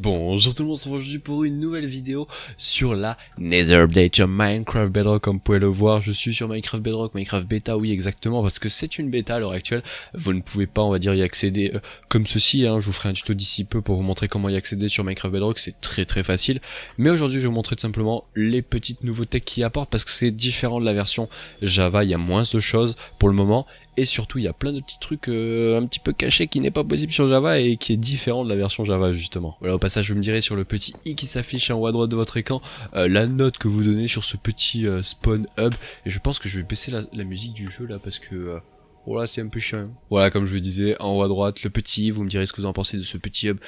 Bonjour tout le monde, on se retrouve aujourd'hui pour une nouvelle vidéo sur la Nether Update sur Minecraft Bedrock. Comme vous pouvez le voir, je suis sur Minecraft Bedrock, Minecraft Beta, oui exactement, parce que c'est une bêta à l'heure actuelle. Vous ne pouvez pas, on va dire, y accéder comme ceci, hein. Je vous ferai un tuto d'ici peu pour vous montrer comment y accéder sur Minecraft Bedrock, c'est très facile. Mais aujourd'hui, je vais vous montrer tout simplement les petites nouveautés qu'il apporte, parce que c'est différent de la version Java, il y a moins de choses pour le moment. Et surtout, il y a plein de petits trucs un petit peu cachés qui n'est pas possible sur Java et qui est différent de la version Java justement. Voilà, au passage, vous me direz sur le petit i qui s'affiche en haut à droite de votre écran la note que vous donnez sur ce petit spawn hub. Et je pense que je vais baisser la musique du jeu là parce que voilà, c'est un peu chiant. Voilà, comme je vous disais, en haut à droite, le petit i, vous me direz ce que vous en pensez de ce petit hub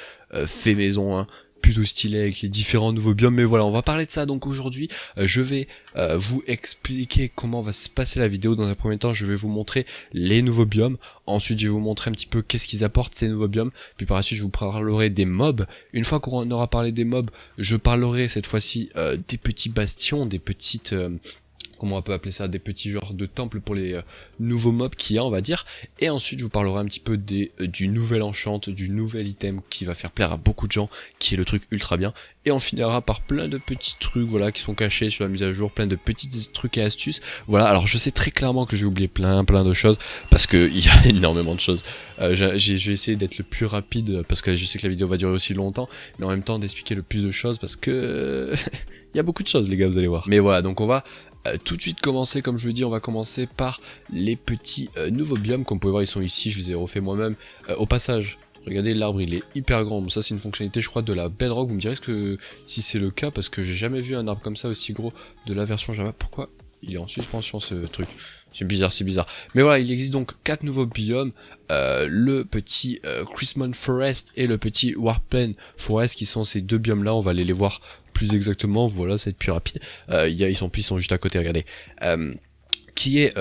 fait maison, hein. Plutôt stylé avec les différents nouveaux biomes, mais voilà, on va parler de ça. Donc aujourd'hui je vais vous expliquer comment va se passer la vidéo. Dans un premier temps, je vais vous montrer les nouveaux biomes, ensuite je vais vous montrer un petit peu qu'est-ce qu'ils apportent ces nouveaux biomes, puis par la suite je vous parlerai des mobs. Une fois qu'on aura parlé des mobs, je parlerai cette fois-ci des petits bastions, des petites comment on peut appeler ça, des petits genres de temples pour les nouveaux mobs qu'il y a, on va dire. Et ensuite je vous parlerai un petit peu du nouvel enchant, du nouvel item qui va faire plaire à beaucoup de gens, qui est le truc ultra bien. Et on finira par plein de petits trucs, voilà, qui sont cachés sur la mise à jour, plein de petits trucs et astuces. Voilà, alors je sais très clairement que j'ai oublié plein de choses, parce que il y a énormément de choses. Je vais essayer d'être le plus rapide, parce que je sais que la vidéo va durer aussi longtemps, mais en même temps d'expliquer le plus de choses, parce que il y a beaucoup de choses les gars, vous allez voir. Mais voilà, donc on va tout de suite commencer, comme je vous dis, on va commencer par les petits nouveaux biomes. Comme vous pouvez voir, ils sont ici, je les ai refait moi-même. Au passage, regardez, l'arbre il est hyper grand. Bon, ça c'est une fonctionnalité je crois de la Bedrock. Vous me direz si c'est le cas, parce que j'ai jamais vu un arbre comme ça aussi gros de la version Java. Pourquoi il est en suspension ce truc? C'est bizarre. Mais voilà, il existe donc 4 nouveaux biomes. Le petit Christmas Forest et le petit Warpland Forest, qui sont ces deux biomes là. On va aller les voir plus exactement, voilà, ça va être plus rapide. Ils sont juste à côté, regardez. Qui est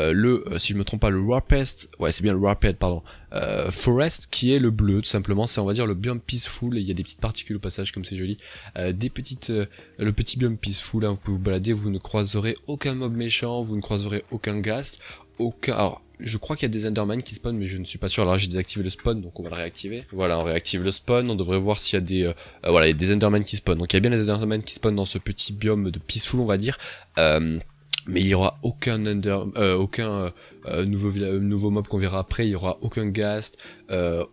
si je me trompe pas, le Warpest, ouais c'est bien le Warped, pardon, Forest, qui est le bleu, tout simplement, c'est on va dire le biome Peaceful, et il y a des petites particules au passage, comme c'est joli, le petit biome Peaceful, hein, vous pouvez vous balader, vous ne croiserez aucun mob méchant, vous ne croiserez aucun ghast, alors, je crois qu'il y a des Enderman qui spawnent, mais je ne suis pas sûr. Alors là, j'ai désactivé le spawn, donc on va le réactiver. Voilà, on réactive le spawn. On devrait voir s'il y a des, voilà, il y a des Enderman qui spawnent. Donc il y a bien les Enderman qui spawnent dans ce petit biome de Peaceful, on va dire. Mais il y aura aucun nouveau mob qu'on verra après. Il y aura aucun ghast,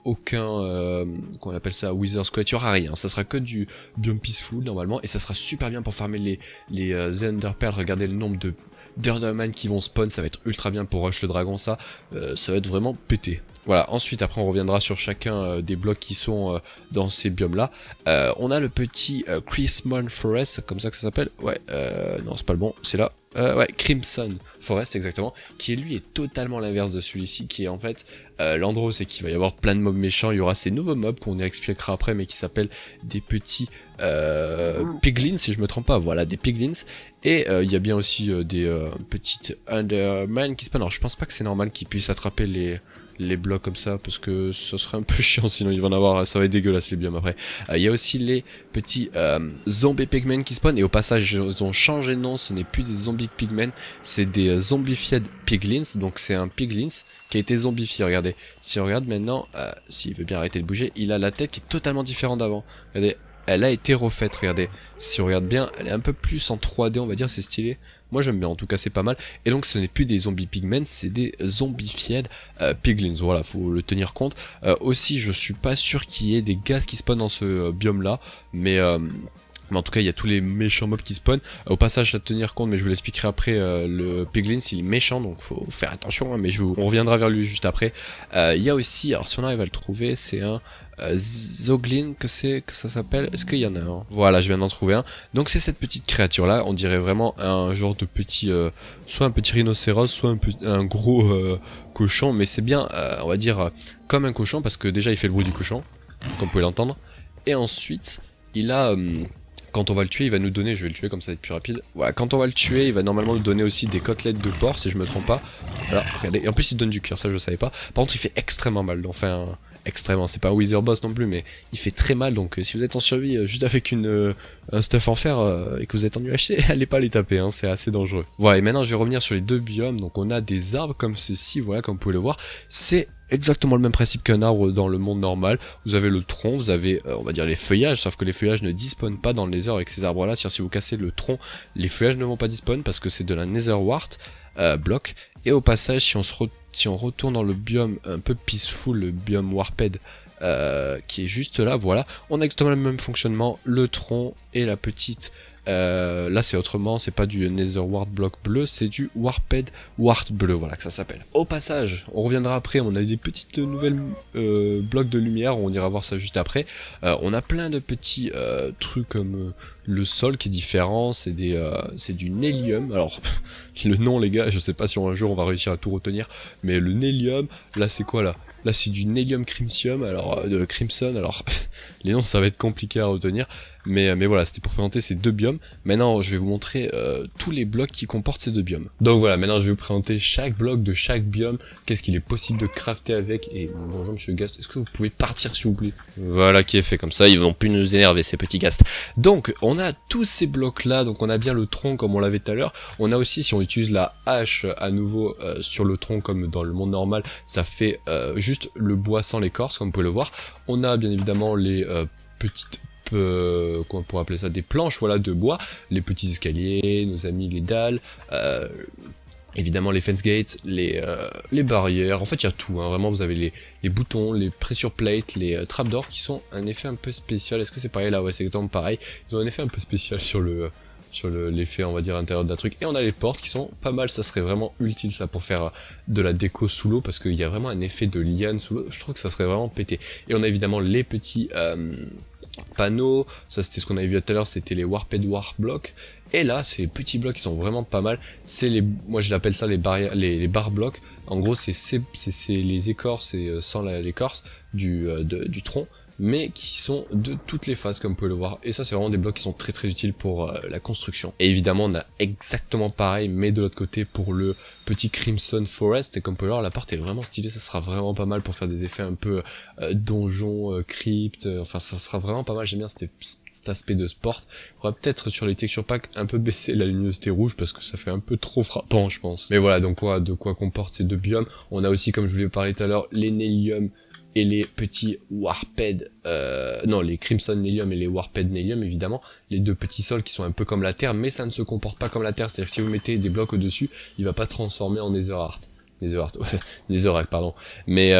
aucun qu'on appelle ça Wither Squelette. Il y aura rien. Ça sera que du biome Peaceful normalement, et ça sera super bien pour farmer les Ender Pearls. Regardez le nombre de d'Enderman qui vont spawn, ça va être ultra bien pour rush le dragon, ça va être vraiment pété. Voilà, ensuite après on reviendra sur chacun des blocs qui sont dans ces biomes là. On a le petit Christmas Forest, comme ça que ça s'appelle. Ouais, non c'est pas le bon, c'est là. Ouais, Crimson Forest exactement, qui lui est totalement l'inverse de celui-ci, qui est en fait l'endroit où c'est qu'il va y avoir plein de mobs méchants. Il y aura ces nouveaux mobs qu'on expliquera après, mais qui s'appellent des petits piglins, si je me trompe pas, voilà, des piglins. Et il y a bien aussi des petites Enderman qui spawnent. Alors je pense pas que c'est normal qu'ils puissent attraper les blocs comme ça, parce que ça serait un peu chiant, sinon il va en avoir, ça va être dégueulasse les biomes après. Il y a aussi les petits zombie pigmen qui spawnent, et au passage ils ont changé de nom, ce n'est plus des zombies pigmen, c'est des zombified piglins. Donc c'est un piglins qui a été zombifié, regardez. Si on regarde maintenant, s'il veut bien arrêter de bouger, il a la tête qui est totalement différente d'avant, regardez. Elle a été refaite, regardez. Si on regarde bien, elle est un peu plus en 3D, on va dire, c'est stylé. Moi j'aime bien, en tout cas c'est pas mal. Et donc ce n'est plus des zombies pigmen, c'est des zombified piglins. Voilà, faut le tenir compte. Aussi, je suis pas sûr qu'il y ait des gaz qui spawnent dans ce biome là, mais en tout cas il y a tous les méchants mobs qui spawnent. Au passage à tenir compte, mais je vous l'expliquerai après, le piglins il est méchant, donc faut faire attention, hein, mais on reviendra vers lui juste après. Il y a aussi, alors si on arrive à le trouver, c'est un Zoglin que ça s'appelle. Est-ce qu'il y en a un? Voilà, je viens d'en trouver un. Donc c'est cette petite créature là, on dirait vraiment un genre de petit soit un petit rhinocéros, soit un gros cochon, mais c'est bien on va dire comme un cochon, parce que déjà il fait le bruit du cochon, comme vous pouvez l'entendre. Et ensuite il a quand on va le tuer, il va nous donner, je vais le tuer comme ça va être plus rapide. Voilà, quand on va le tuer, il va normalement nous donner aussi des côtelettes de porc, si je me trompe pas. Voilà, regardez, et en plus il donne du cuir, ça je savais pas. Par contre il fait extrêmement mal, enfin extrêmement, c'est pas un Wither Boss non plus, mais il fait très mal, donc si vous êtes en survie juste avec un stuff en fer et que vous êtes en UHC, allez pas les taper, hein, c'est assez dangereux. Voilà, et maintenant je vais revenir sur les deux biomes. Donc on a des arbres comme ceci, voilà, comme vous pouvez le voir, c'est exactement le même principe qu'un arbre dans le monde normal. Vous avez le tronc, vous avez on va dire les feuillages, sauf que les feuillages ne dispawnent pas dans le nether avec ces arbres là. Si vous cassez le tronc, les feuillages ne vont pas dispawn parce que c'est de la nether wart block. Et au passage, si on retourne dans le biome un peu peaceful, le biome warped qui est juste là, voilà, on a exactement le même fonctionnement, le tronc et la petite. Là c'est autrement, c'est pas du Nether Wart block bleu, c'est du Warped Wart bleu, voilà que ça s'appelle. Au passage, on reviendra après, on a des petites nouvelles blocs de lumière, on ira voir ça juste après. On a plein de petits trucs comme le sol qui est différent, c'est du Nellium. Alors le nom les gars, je sais pas si un jour on va réussir à tout retenir, mais le Nellium, là c'est quoi là? Là c'est du Nellium Crimson, alors de Crimson, alors les noms ça va être compliqué à retenir, mais voilà, c'était pour présenter ces deux biomes. Maintenant je vais vous montrer tous les blocs qui comportent ces deux biomes. Donc voilà, maintenant je vais vous présenter chaque bloc de chaque biome, qu'est-ce qu'il est possible de crafter avec, et bonjour monsieur Gast, est-ce que vous pouvez partir s'il vous plaît? Voilà qui est fait, comme ça ils vont plus nous énerver ces petits Gast. Donc on a tous ces blocs là, donc on a bien le tronc comme on l'avait tout à l'heure, on a aussi si on utilise la hache à nouveau sur le tronc comme dans le monde normal, ça fait juste le bois sans l'écorce comme vous pouvez le voir. On a bien évidemment les petites comment on pourrait appeler ça, des planches voilà de bois, les petits escaliers, nos amis les dalles, évidemment les fence gates, les barrières, en fait il y a tout, hein. Vraiment vous avez les boutons, les pressure plates, les trapdoors qui sont un effet un peu spécial. Est-ce que c'est pareil là? Ouais, c'est exactement pareil, ils ont un effet un peu spécial sur l'effet on va dire intérieur d'un truc. Et on a les portes qui sont pas mal, ça serait vraiment utile ça pour faire de la déco sous l'eau, parce qu'il y a vraiment un effet de liane sous l'eau, je trouve que ça serait vraiment pété. Et on a évidemment les petits panneaux, ça c'était ce qu'on avait vu tout à l'heure, c'était les Warped War blocks. Et là, ces petits blocs qui sont vraiment pas mal, c'est moi je l'appelle ça les barrières, les bar blocks. En gros, c'est les écorces et sans l'écorce du tronc, mais qui sont de toutes les phases comme vous pouvez le voir, et ça c'est vraiment des blocs qui sont très très utiles pour la construction. Et évidemment on a exactement pareil mais de l'autre côté pour le petit Crimson Forest, et comme vous pouvez le voir la porte est vraiment stylée, ça sera vraiment pas mal pour faire des effets un peu donjon, crypte, enfin ça sera vraiment pas mal, j'aime bien cet aspect de sport. Il faudra peut-être sur les texture packs un peu baisser la luminosité rouge parce que ça fait un peu trop frappant je pense. Mais voilà, donc de quoi comportent ces deux biomes. On a aussi, comme je vous l'ai parlé tout à l'heure, les Nellium et les petits Warped, non les Crimson Nellium et les Warped Nellium évidemment, les deux petits sols qui sont un peu comme la terre, mais ça ne se comporte pas comme la terre, c'est-à-dire que si vous mettez des blocs au-dessus, il va pas transformer en Netherrack, pardon, mais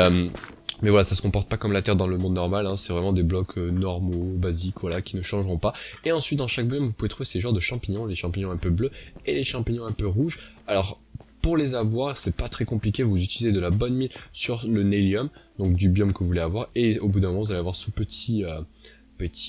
voilà, ça se comporte pas comme la terre dans le monde normal, hein, c'est vraiment des blocs normaux, basiques, voilà, qui ne changeront pas. Et ensuite dans chaque biome vous pouvez trouver ces genres de champignons, les champignons un peu bleus et les champignons un peu rouges. Alors pour les avoir, c'est pas très compliqué, vous utilisez de la bonne mine sur le Nellium, donc du biome que vous voulez avoir, et au bout d'un moment vous allez avoir ce petit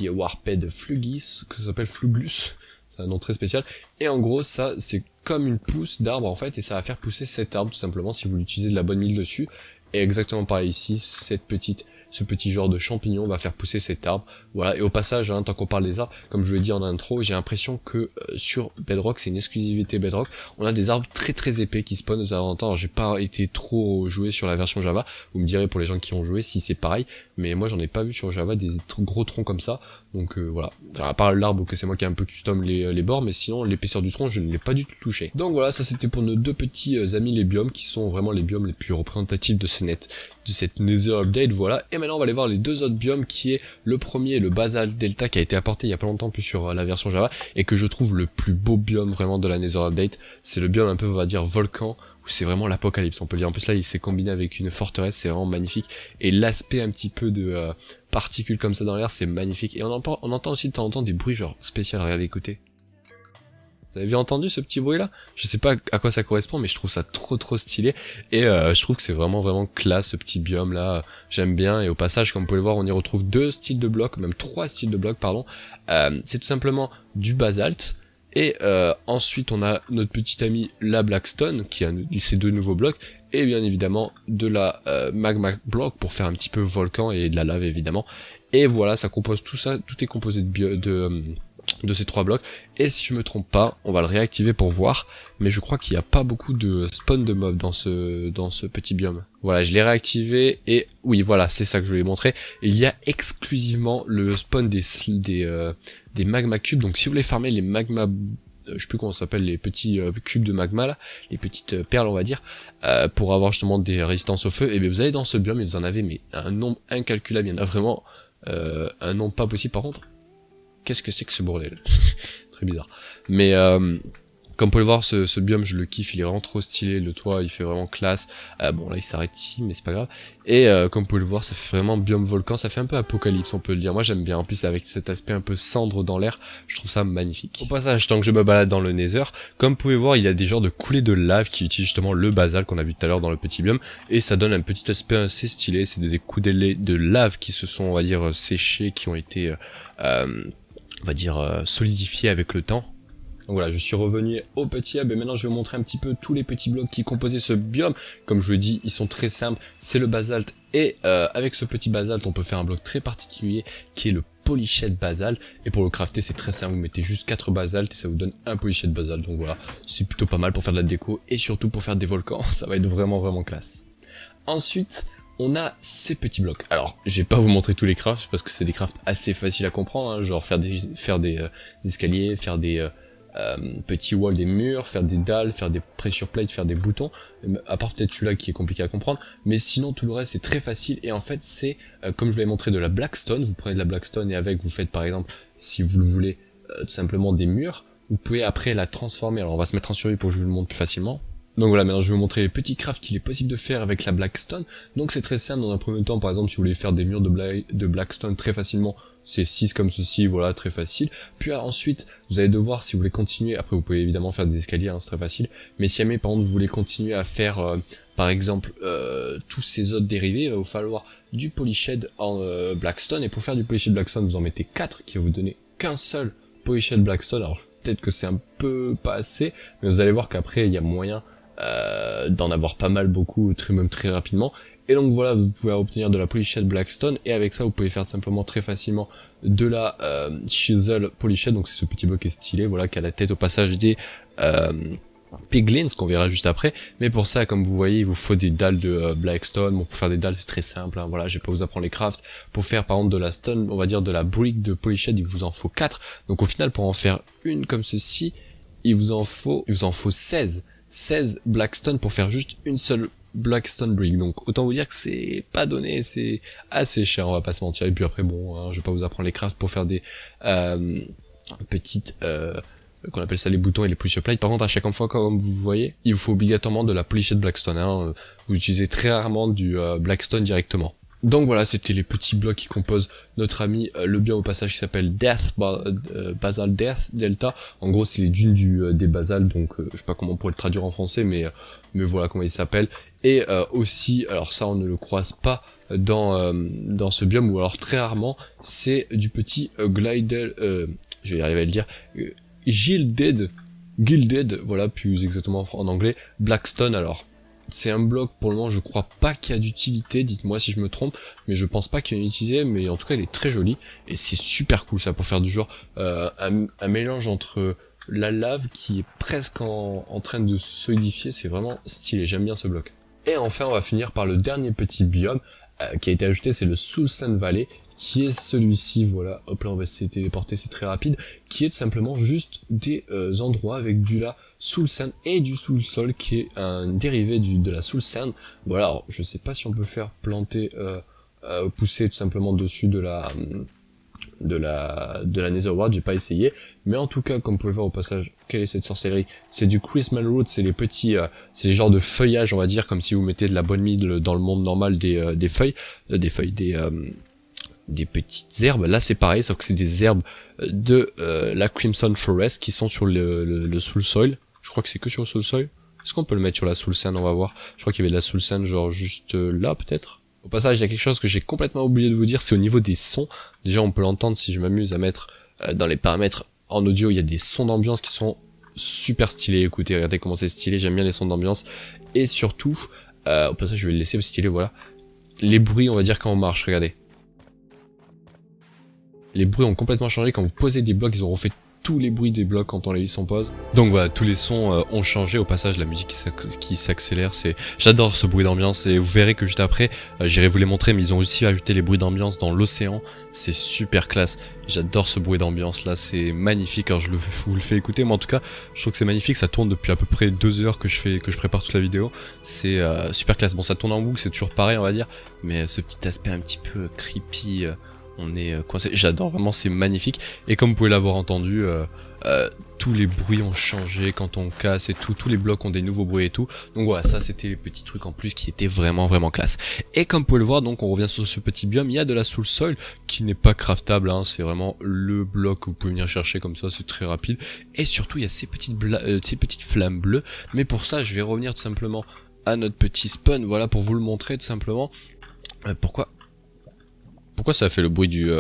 Warped Flugis, que ça s'appelle Fluglus, c'est un nom très spécial, et en gros ça c'est comme une pousse d'arbre en fait, et ça va faire pousser cet arbre tout simplement si vous utilisez de la bonne mine dessus, et exactement pareil ici, ce petit genre de champignon va faire pousser cet arbre. Voilà, et au passage, hein, tant qu'on parle des arbres, comme je vous l'ai dit en intro, j'ai l'impression que sur Bedrock, c'est une exclusivité Bedrock, on a des arbres très très épais qui spawnent aux alentours. Alors j'ai pas été trop joué sur la version Java, vous me direz pour les gens qui ont joué si c'est pareil, mais moi j'en ai pas vu sur Java des gros troncs comme ça, donc voilà. Enfin, à part l'arbre que c'est moi qui ai un peu custom les bords, mais sinon l'épaisseur du tronc je ne l'ai pas du tout touché. Donc voilà, ça c'était pour nos deux petits amis les biomes, qui sont vraiment les biomes les plus représentatifs de cette Nether Update, voilà. Et maintenant on va aller voir les deux autres biomes, qui est le premier, le Basalt Delta, qui a été apporté il y a pas longtemps plus sur la version Java, et que je trouve le plus beau biome vraiment de la Nether Update. C'est le biome un peu on va dire volcan, où c'est vraiment l'apocalypse on peut le dire. En plus là il s'est combiné avec une forteresse, c'est vraiment magnifique, et l'aspect un petit peu de particules comme ça dans l'air, c'est magnifique. Et on entend aussi de temps en temps des bruits genre spécial, regardez, écoutez. Vous avez entendu ce petit bruit là? Je sais pas à quoi ça correspond, mais je trouve ça trop stylé, et je trouve que c'est vraiment classe ce petit biome là, j'aime bien. Et au passage, comme vous pouvez le voir, on y retrouve deux styles de blocs, même trois styles de blocs pardon. C'est tout simplement du basalte, et ensuite on a notre petit ami la Blackstone qui a ces deux nouveaux blocs, et bien évidemment de la magma block pour faire un petit peu volcan, et de la lave évidemment. Et voilà, ça compose tout ça, tout est composé de ces trois blocs, et si je me trompe pas, on va le réactiver pour voir, mais je crois qu'il n'y a pas beaucoup de spawn de mobs dans ce petit biome. Voilà, je l'ai réactivé, et oui voilà, c'est ça que je voulais montrer, il y a exclusivement le spawn des magma cubes, donc si vous voulez farmer les magma je sais plus comment ça s'appelle, les petits cubes de magma là, les petites perles on va dire, pour avoir justement des résistances au feu. Et bien vous allez dans ce biome et vous en avez mais un nombre incalculable, il y en a vraiment un nombre pas possible. Par contre, qu'est-ce que c'est que ce bordel? Très bizarre. Mais comme vous pouvez le voir, ce biome je le kiffe, il est vraiment trop stylé, le toit il fait vraiment classe. Bon là il s'arrête ici mais c'est pas grave. Et comme vous pouvez le voir, ça fait vraiment biome volcan, ça fait un peu apocalypse on peut le dire. Moi j'aime bien, en plus avec cet aspect un peu cendre dans l'air, je trouve ça magnifique. Au passage, tant que je me balade dans le Nether, comme vous pouvez voir, il y a des genres de coulées de lave qui utilisent justement le basalte qu'on a vu tout à l'heure dans le petit biome. Et ça donne un petit aspect assez stylé, c'est des écoudées de lave qui se sont on va dire séchés, qui ont été on va dire solidifiés avec le temps. Donc voilà, je suis revenu au petit hub et maintenant je vais vous montrer un petit peu tous les petits blocs qui composaient ce biome. Comme je vous l'ai dit, ils sont très simples, c'est le basalte et avec ce petit basalte on peut faire un bloc très particulier qui est le polychet basalte. Et pour le crafter c'est très simple, vous mettez juste 4 basaltes et ça vous donne un polychet basalte. Donc voilà, c'est plutôt pas mal pour faire de la déco et surtout pour faire des volcans, ça va être vraiment classe. Ensuite, on a ces petits blocs. Alors, je vais pas vous montrer tous les crafts parce que c'est des crafts assez faciles à comprendre, hein, genre faire des escaliers, faire des petits walls, des murs, faire des dalles, faire des pressure plates, faire des boutons, à part peut-être celui-là qui est compliqué à comprendre, mais sinon tout le reste c'est très facile. Et en fait c'est, comme je l'avais montré, de la blackstone. Vous prenez de la blackstone et avec vous faites par exemple, si vous le voulez, tout simplement des murs. Vous pouvez après la transformer, alors on va se mettre en survie pour que je vous le montre plus facilement. Donc voilà, maintenant je vais vous montrer les petits crafts qu'il est possible de faire avec la blackstone. Donc c'est très simple, dans un premier temps par exemple si vous voulez faire des murs de blackstone très facilement, c'est 6 comme ceci, voilà, très facile. Puis ensuite, vous allez devoir, si vous voulez continuer, après vous pouvez évidemment faire des escaliers, hein, c'est très facile, mais si jamais par exemple vous voulez continuer à faire, par exemple, tous ces autres dérivés, il va vous falloir du polyshed en blackstone, et pour faire du polyshed blackstone, vous en mettez 4, qui va vous donner qu'un seul polyshed blackstone. Alors peut-être que c'est un peu pas assez, mais vous allez voir qu'après il y a moyen d'en avoir pas mal, beaucoup, même très rapidement. Et donc voilà, vous pouvez obtenir de la polyshed blackstone, et avec ça vous pouvez faire simplement très facilement de la chisel polyshed. Donc c'est ce petit bloc qui est stylé, voilà, qui a la tête au passage des piglins, qu'on verra juste après. Mais pour ça, comme vous voyez, il vous faut des dalles de blackstone. Bon, pour faire des dalles c'est très simple, hein, voilà, je vais pas vous apprendre les crafts. Pour faire par exemple de la stone, on va dire de la brick de polyshed, il vous en faut 4. Donc au final, pour en faire une comme ceci, il vous en faut 16 blackstone pour faire juste une seule blackstone brick. Donc autant vous dire que c'est pas donné, c'est assez cher, on va pas se mentir. Et puis après bon, hein, je vais pas vous apprendre les crafts pour faire des petites qu'on appelle ça les boutons et les polished plates. Par contre à chaque fois, comme vous voyez, il vous faut obligatoirement de la polished blackstone, hein. Vous utilisez très rarement du blackstone directement. Donc voilà, c'était les petits blocs qui composent notre ami le biome au passage qui s'appelle Basalt Death Delta. En gros c'est les dunes des basaltes, donc je sais pas comment on pourrait le traduire en français, mais voilà comment il s'appelle. Et aussi, alors ça on ne le croise pas dans ce biome, ou alors très rarement, c'est du petit Glidel, je vais y arriver à le dire, Gilded, voilà, plus exactement en anglais, Blackstone. Alors c'est un bloc, pour le moment je crois pas qu'il y a d'utilité, dites-moi si je me trompe, mais je pense pas qu'il y ait une utilité, mais en tout cas il est très joli, et c'est super cool ça pour faire du genre un mélange entre la lave qui est presque en train de se solidifier, c'est vraiment stylé, j'aime bien ce bloc. Et enfin on va finir par le dernier petit biome qui a été ajouté, c'est le Soul Sand Valley, qui est celui-ci, voilà, hop là on va essayer de téléporter, c'est très rapide, qui est tout simplement juste des endroits avec du Soul Sand et du Soul Soil, qui est un dérivé de la Soul Sand. Voilà, alors je sais pas si on peut faire planter, pousser tout simplement dessus de la Netherward, j'ai pas essayé, mais en tout cas comme vous pouvez voir au passage, quelle est cette sorcellerie, c'est du Christmas Root, c'est les petits, c'est les genres de feuillages on va dire, comme si vous mettez de la bonne mie dans le monde normal des petites herbes. Là c'est pareil, sauf que c'est des herbes de la Crimson Forest qui sont sur le Soul Soil. Je crois que c'est que sur le Soul Soil. Est-ce qu'on peut le mettre sur la Soul Sand? On va voir. Je crois qu'il y avait de la Soul Sand genre juste là peut-être. Au passage, il y a quelque chose que j'ai complètement oublié de vous dire, c'est au niveau des sons. Déjà on peut l'entendre si je m'amuse à mettre dans les paramètres en audio, il y a des sons d'ambiance qui sont super stylés. Écoutez, regardez comment c'est stylé, j'aime bien les sons d'ambiance. Et surtout, au passage je vais le laisser stylé, voilà. Les bruits on va dire quand on marche, regardez. Les bruits ont complètement changé, quand vous posez des blocs, ils ont refait tous les bruits des blocs quand on les lit en pause. Donc voilà, tous les sons ont changé. Au passage, la musique qui s'accélère, j'adore ce bruit d'ambiance, et vous verrez que juste après, j'irai vous les montrer, mais ils ont aussi ajouté les bruits d'ambiance dans l'océan. C'est super classe. J'adore ce bruit d'ambiance là, c'est magnifique. Alors je vous le fais écouter, moi en tout cas, je trouve que c'est magnifique. Ça tourne depuis à peu près 2 heures que je prépare toute la vidéo. C'est super classe. Bon, ça tourne en boucle, c'est toujours pareil, on va dire, mais ce petit aspect un petit peu creepy, on est coincé. J'adore, vraiment, c'est magnifique. Et comme vous pouvez l'avoir entendu, tous les bruits ont changé quand on casse et tout, tous les blocs ont des nouveaux bruits et tout. Donc voilà, ça c'était les petits trucs en plus qui étaient vraiment classe. Et comme vous pouvez le voir, donc on revient sur ce petit biome, il y a de la soul soil qui n'est pas craftable, hein, c'est vraiment le bloc que vous pouvez venir chercher comme ça, c'est très rapide. Et surtout il y a ces petites flammes bleues, mais pour ça je vais revenir tout simplement à notre petit spawn, voilà, pour vous le montrer tout simplement. Pourquoi ça a fait le bruit du...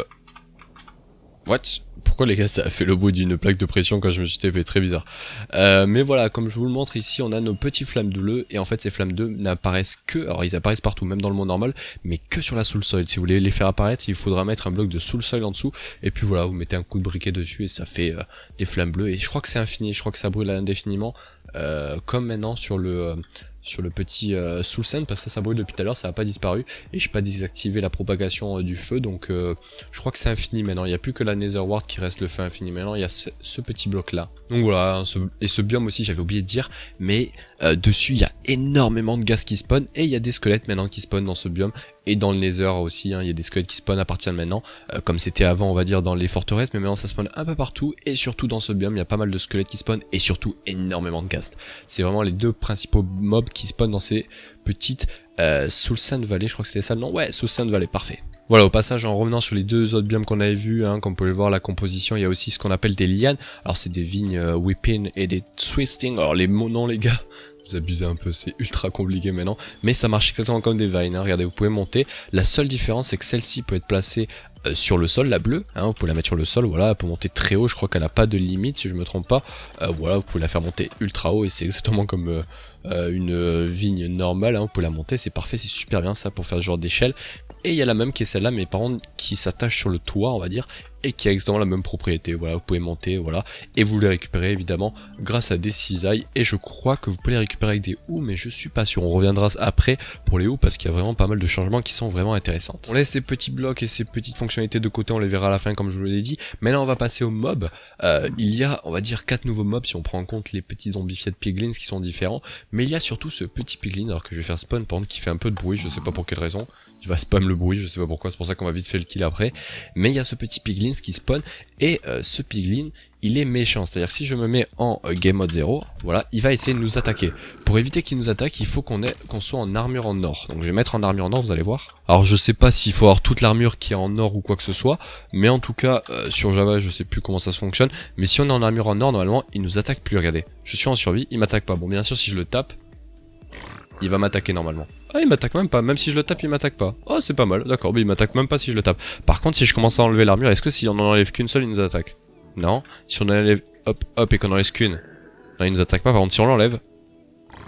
What? Pourquoi les gars ça a fait le bruit d'une plaque de pression quand je me suis tapé, très bizarre. Mais voilà, comme je vous le montre ici, on a nos petits flammes bleues, et en fait ces flammes bleues n'apparaissent que, alors ils apparaissent partout, même dans le monde normal, mais que sur la soul soil. Si vous voulez les faire apparaître, il faudra mettre un bloc de soul soil en dessous, et puis voilà, vous mettez un coup de briquet dessus et ça fait des flammes bleues, et je crois que c'est infini, je crois que ça brûle indéfiniment, comme maintenant sur le petit soul sand, parce que ça brûle depuis tout à l'heure, ça n'a pas disparu, et j'ai pas désactivé la propagation du feu, donc je crois que c'est infini maintenant. Il n'y a plus que la Nether Wart qui reste le feu infini, maintenant il y a ce petit bloc là. Donc voilà, et ce biome aussi j'avais oublié de dire, mais dessus il y a énormément de gaz qui spawn, et il y a des squelettes maintenant qui spawnent dans ce biome, et dans le Nether aussi, hein, il y a des squelettes qui spawnent à partir de maintenant, comme c'était avant on va dire dans les forteresses, mais maintenant ça spawn un peu partout, et surtout dans ce biome il y a pas mal de squelettes qui spawnent, et surtout énormément de ghasts. C'est vraiment les deux principaux mobs qui spawnent dans ces petites Soul Sand Valley, je crois que c'était ça le nom, ouais, Soul Sand Valley, parfait. Voilà, au passage, en revenant sur les deux autres biomes qu'on avait vus, hein, comme vous pouvez le voir, la composition, il y a aussi ce qu'on appelle des lianes. Alors c'est des vignes whipping et des twisting. Alors les mots, non les gars, vous abusez un peu, c'est ultra compliqué maintenant, mais ça marche exactement comme des vines, hein. Regardez, vous pouvez monter. La seule différence, c'est que celle-ci peut être placée sur le sol, la bleue, hein, vous pouvez la mettre sur le sol, voilà, elle peut monter très haut, je crois qu'elle n'a pas de limite si je me trompe pas, voilà, vous pouvez la faire monter ultra haut, et c'est exactement comme une vigne normale, hein, vous pouvez la monter, c'est parfait, c'est super bien ça pour faire ce genre d'échelle. Et il y a la même qui est celle-là, mais par contre qui s'attache sur le toit, on va dire, et qui a exactement la même propriété. Voilà, vous pouvez monter, voilà, et vous les récupérez évidemment grâce à des cisailles, et je crois que vous pouvez les récupérer avec des houes, mais je suis pas sûr. On reviendra après pour les houes parce qu'il y a vraiment pas mal de changements qui sont vraiment intéressants. On laisse ces petits blocs et ces petites fonctionnalités de côté, on les verra à la fin comme je vous l'ai dit. Maintenant on va passer aux mobs. Il y a, on va dire, 4 nouveaux mobs si on prend en compte les petits zombifiés de piglins qui sont différents, mais il y a surtout ce petit piglin, alors que je vais faire spawn par contre, qui fait un peu de bruit, je sais pas pour quelle raison. Il va spam le bruit, je sais pas pourquoi, c'est pour ça qu'on va vite fait le kill après. Mais il y a ce petit piglin qui spawn, et ce piglin, il est méchant. C'est-à-dire que si je me mets en game mode 0, voilà, il va essayer de nous attaquer. Pour éviter qu'il nous attaque, il faut qu'on soit en armure en or. Donc je vais mettre en armure en or, vous allez voir. Alors je sais pas s'il faut avoir toute l'armure qui est en or ou quoi que ce soit, mais en tout cas, sur Java, je sais plus comment ça fonctionne. Mais si on est en armure en or, normalement, il nous attaque plus, regardez. Je suis en survie, il m'attaque pas. Bon, bien sûr, si je le tape, il va m'attaquer normalement. Ah, il m'attaque même pas, même si je le tape, il m'attaque pas. Oh, c'est pas mal, d'accord, mais il m'attaque même pas si je le tape. Par contre, si je commence à enlever l'armure, est-ce que si on en enlève qu'une seule, il nous attaque? Non. Si on enlève, hop, et qu'on en laisse qu'une, non, il nous attaque pas. Par contre, si on l'enlève,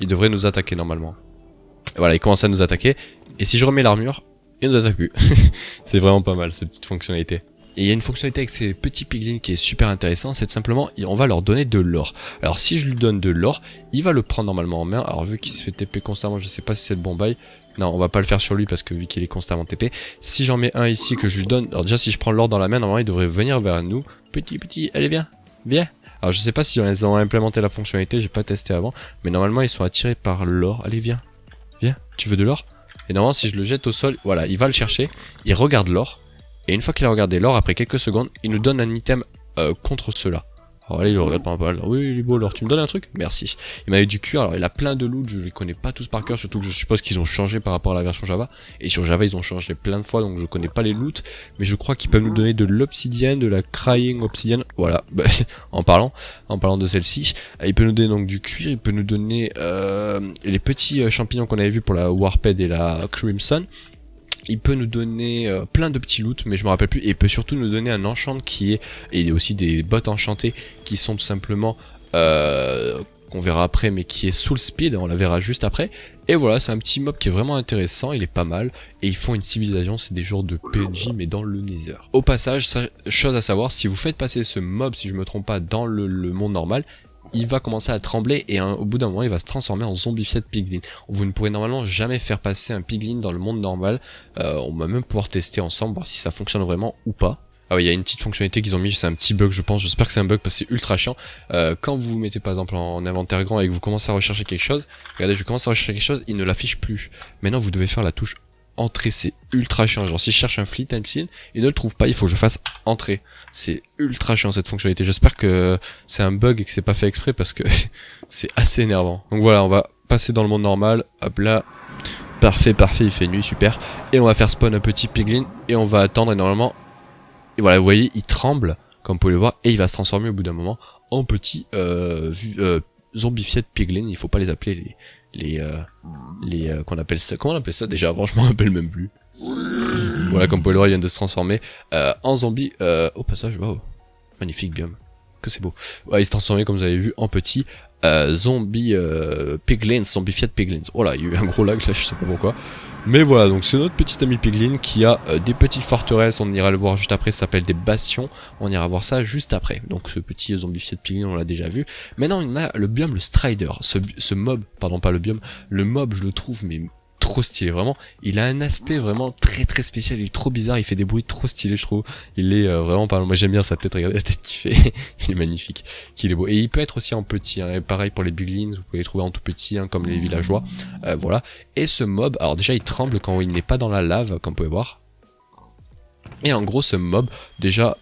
il devrait nous attaquer normalement. Et voilà, il commence à nous attaquer. Et si je remets l'armure, il nous attaque plus. C'est vraiment pas mal, cette petite fonctionnalité. Et il y a une fonctionnalité avec ces petits piglins qui est super intéressant, c'est tout simplement, on va leur donner de l'or. Alors si je lui donne de l'or, il va le prendre normalement en main. Alors vu qu'il se fait TP constamment, je sais pas si c'est le bon bail. Non, on va pas le faire sur lui parce que vu qu'il est constamment TP. Si j'en mets un ici que je lui donne, alors déjà si je prends l'or dans la main, normalement il devrait venir vers nous. Petit, allez viens. Alors je sais pas si ils ont implémenté la fonctionnalité, j'ai pas testé avant. Mais normalement ils sont attirés par l'or. Allez viens, tu veux de l'or? Et normalement si je le jette au sol, voilà, il va le chercher, il regarde l'or. Et une fois qu'il a regardé l'or, après quelques secondes, il nous donne un item contre cela. Alors là, il le regarde pas mal. Oui, il est beau l'or, tu me donnes un truc? Merci. Il m'a eu du cuir, alors il a plein de loot, je les connais pas tous par cœur, surtout que je suppose qu'ils ont changé par rapport à la version Java. Et sur Java, ils ont changé plein de fois, donc je connais pas les loots. Mais je crois qu'ils peuvent nous donner de l'obsidienne, de la crying obsidienne. Voilà, en parlant de celle-ci. Il peut nous donner donc du cuir, il peut nous donner les petits champignons qu'on avait vus pour la Warped et la Crimson. Il peut nous donner plein de petits loots, mais je me rappelle plus. Et il peut surtout nous donner un enchant qui est... Et aussi des bottes enchantées qui sont tout simplement... qu'on verra après, mais qui est sous le speed, on la verra juste après. Et voilà, c'est un petit mob qui est vraiment intéressant, il est pas mal, et ils font une civilisation, c'est des genres de PNJ, mais dans le Nether. Au passage, chose à savoir, si vous faites passer ce mob, si je me trompe pas, dans le monde normal, il va commencer à trembler, et au bout d'un moment, il va se transformer en zombified piglin. Vous ne pourrez normalement jamais faire passer un piglin dans le monde normal, on va même pouvoir tester ensemble, voir si ça fonctionne vraiment ou pas. Ah oui, il y a une petite fonctionnalité qu'ils ont mis, c'est un petit bug je pense, j'espère que c'est un bug parce que c'est ultra chiant. Quand vous vous mettez par exemple en inventaire grand et que vous commencez à rechercher quelque chose, regardez je commence à rechercher quelque chose, il ne l'affiche plus. Maintenant vous devez faire la touche entrée, c'est ultra chiant, genre si je cherche un fleet utensil, il ne le trouve pas, il faut que je fasse entrée. C'est ultra chiant cette fonctionnalité, j'espère que c'est un bug et que c'est pas fait exprès parce que c'est assez énervant. Donc voilà, on va passer dans le monde normal, hop là, parfait, il fait nuit, super. Et on va faire spawn un petit piglin et on va attendre et normalement... Et voilà, vous voyez, il tremble, comme vous pouvez le voir, et il va se transformer au bout d'un moment en petit zombified piglin. Il faut pas les appeler qu'on appelle ça. Comment on appelle ça déjà? Avant, je m'en rappelle même plus. Voilà, comme vous pouvez le voir, il vient de se transformer en zombie. Au passage, waouh, magnifique biome, que c'est beau. Ouais, il se transformait, comme vous avez vu, en petit piglins, zombified piglins. Oh là, il y a eu un gros lag là, je sais pas pourquoi. Mais voilà, donc c'est notre petit ami piglin qui a des petites forteresses, on ira le voir juste après, ça s'appelle des bastions, on ira voir ça juste après. Donc ce petit zombified piglin, on l'a déjà vu. Maintenant, il y en a le biome, le strider, ce mob, pardon pas le biome, le mob je le trouve mais trop stylé, vraiment, il a un aspect vraiment très spécial, il est trop bizarre, il fait des bruits trop stylés je trouve, il est vraiment pas mal, moi j'aime bien sa tête, regardez la tête qu'il fait, il est magnifique, qu'il est beau, et il peut être aussi en petit, hein, et pareil pour les piglins, vous pouvez les trouver en tout petit, hein, comme les villageois, voilà, et ce mob, alors déjà il tremble quand il n'est pas dans la lave, comme vous pouvez voir, et en gros ce mob, déjà,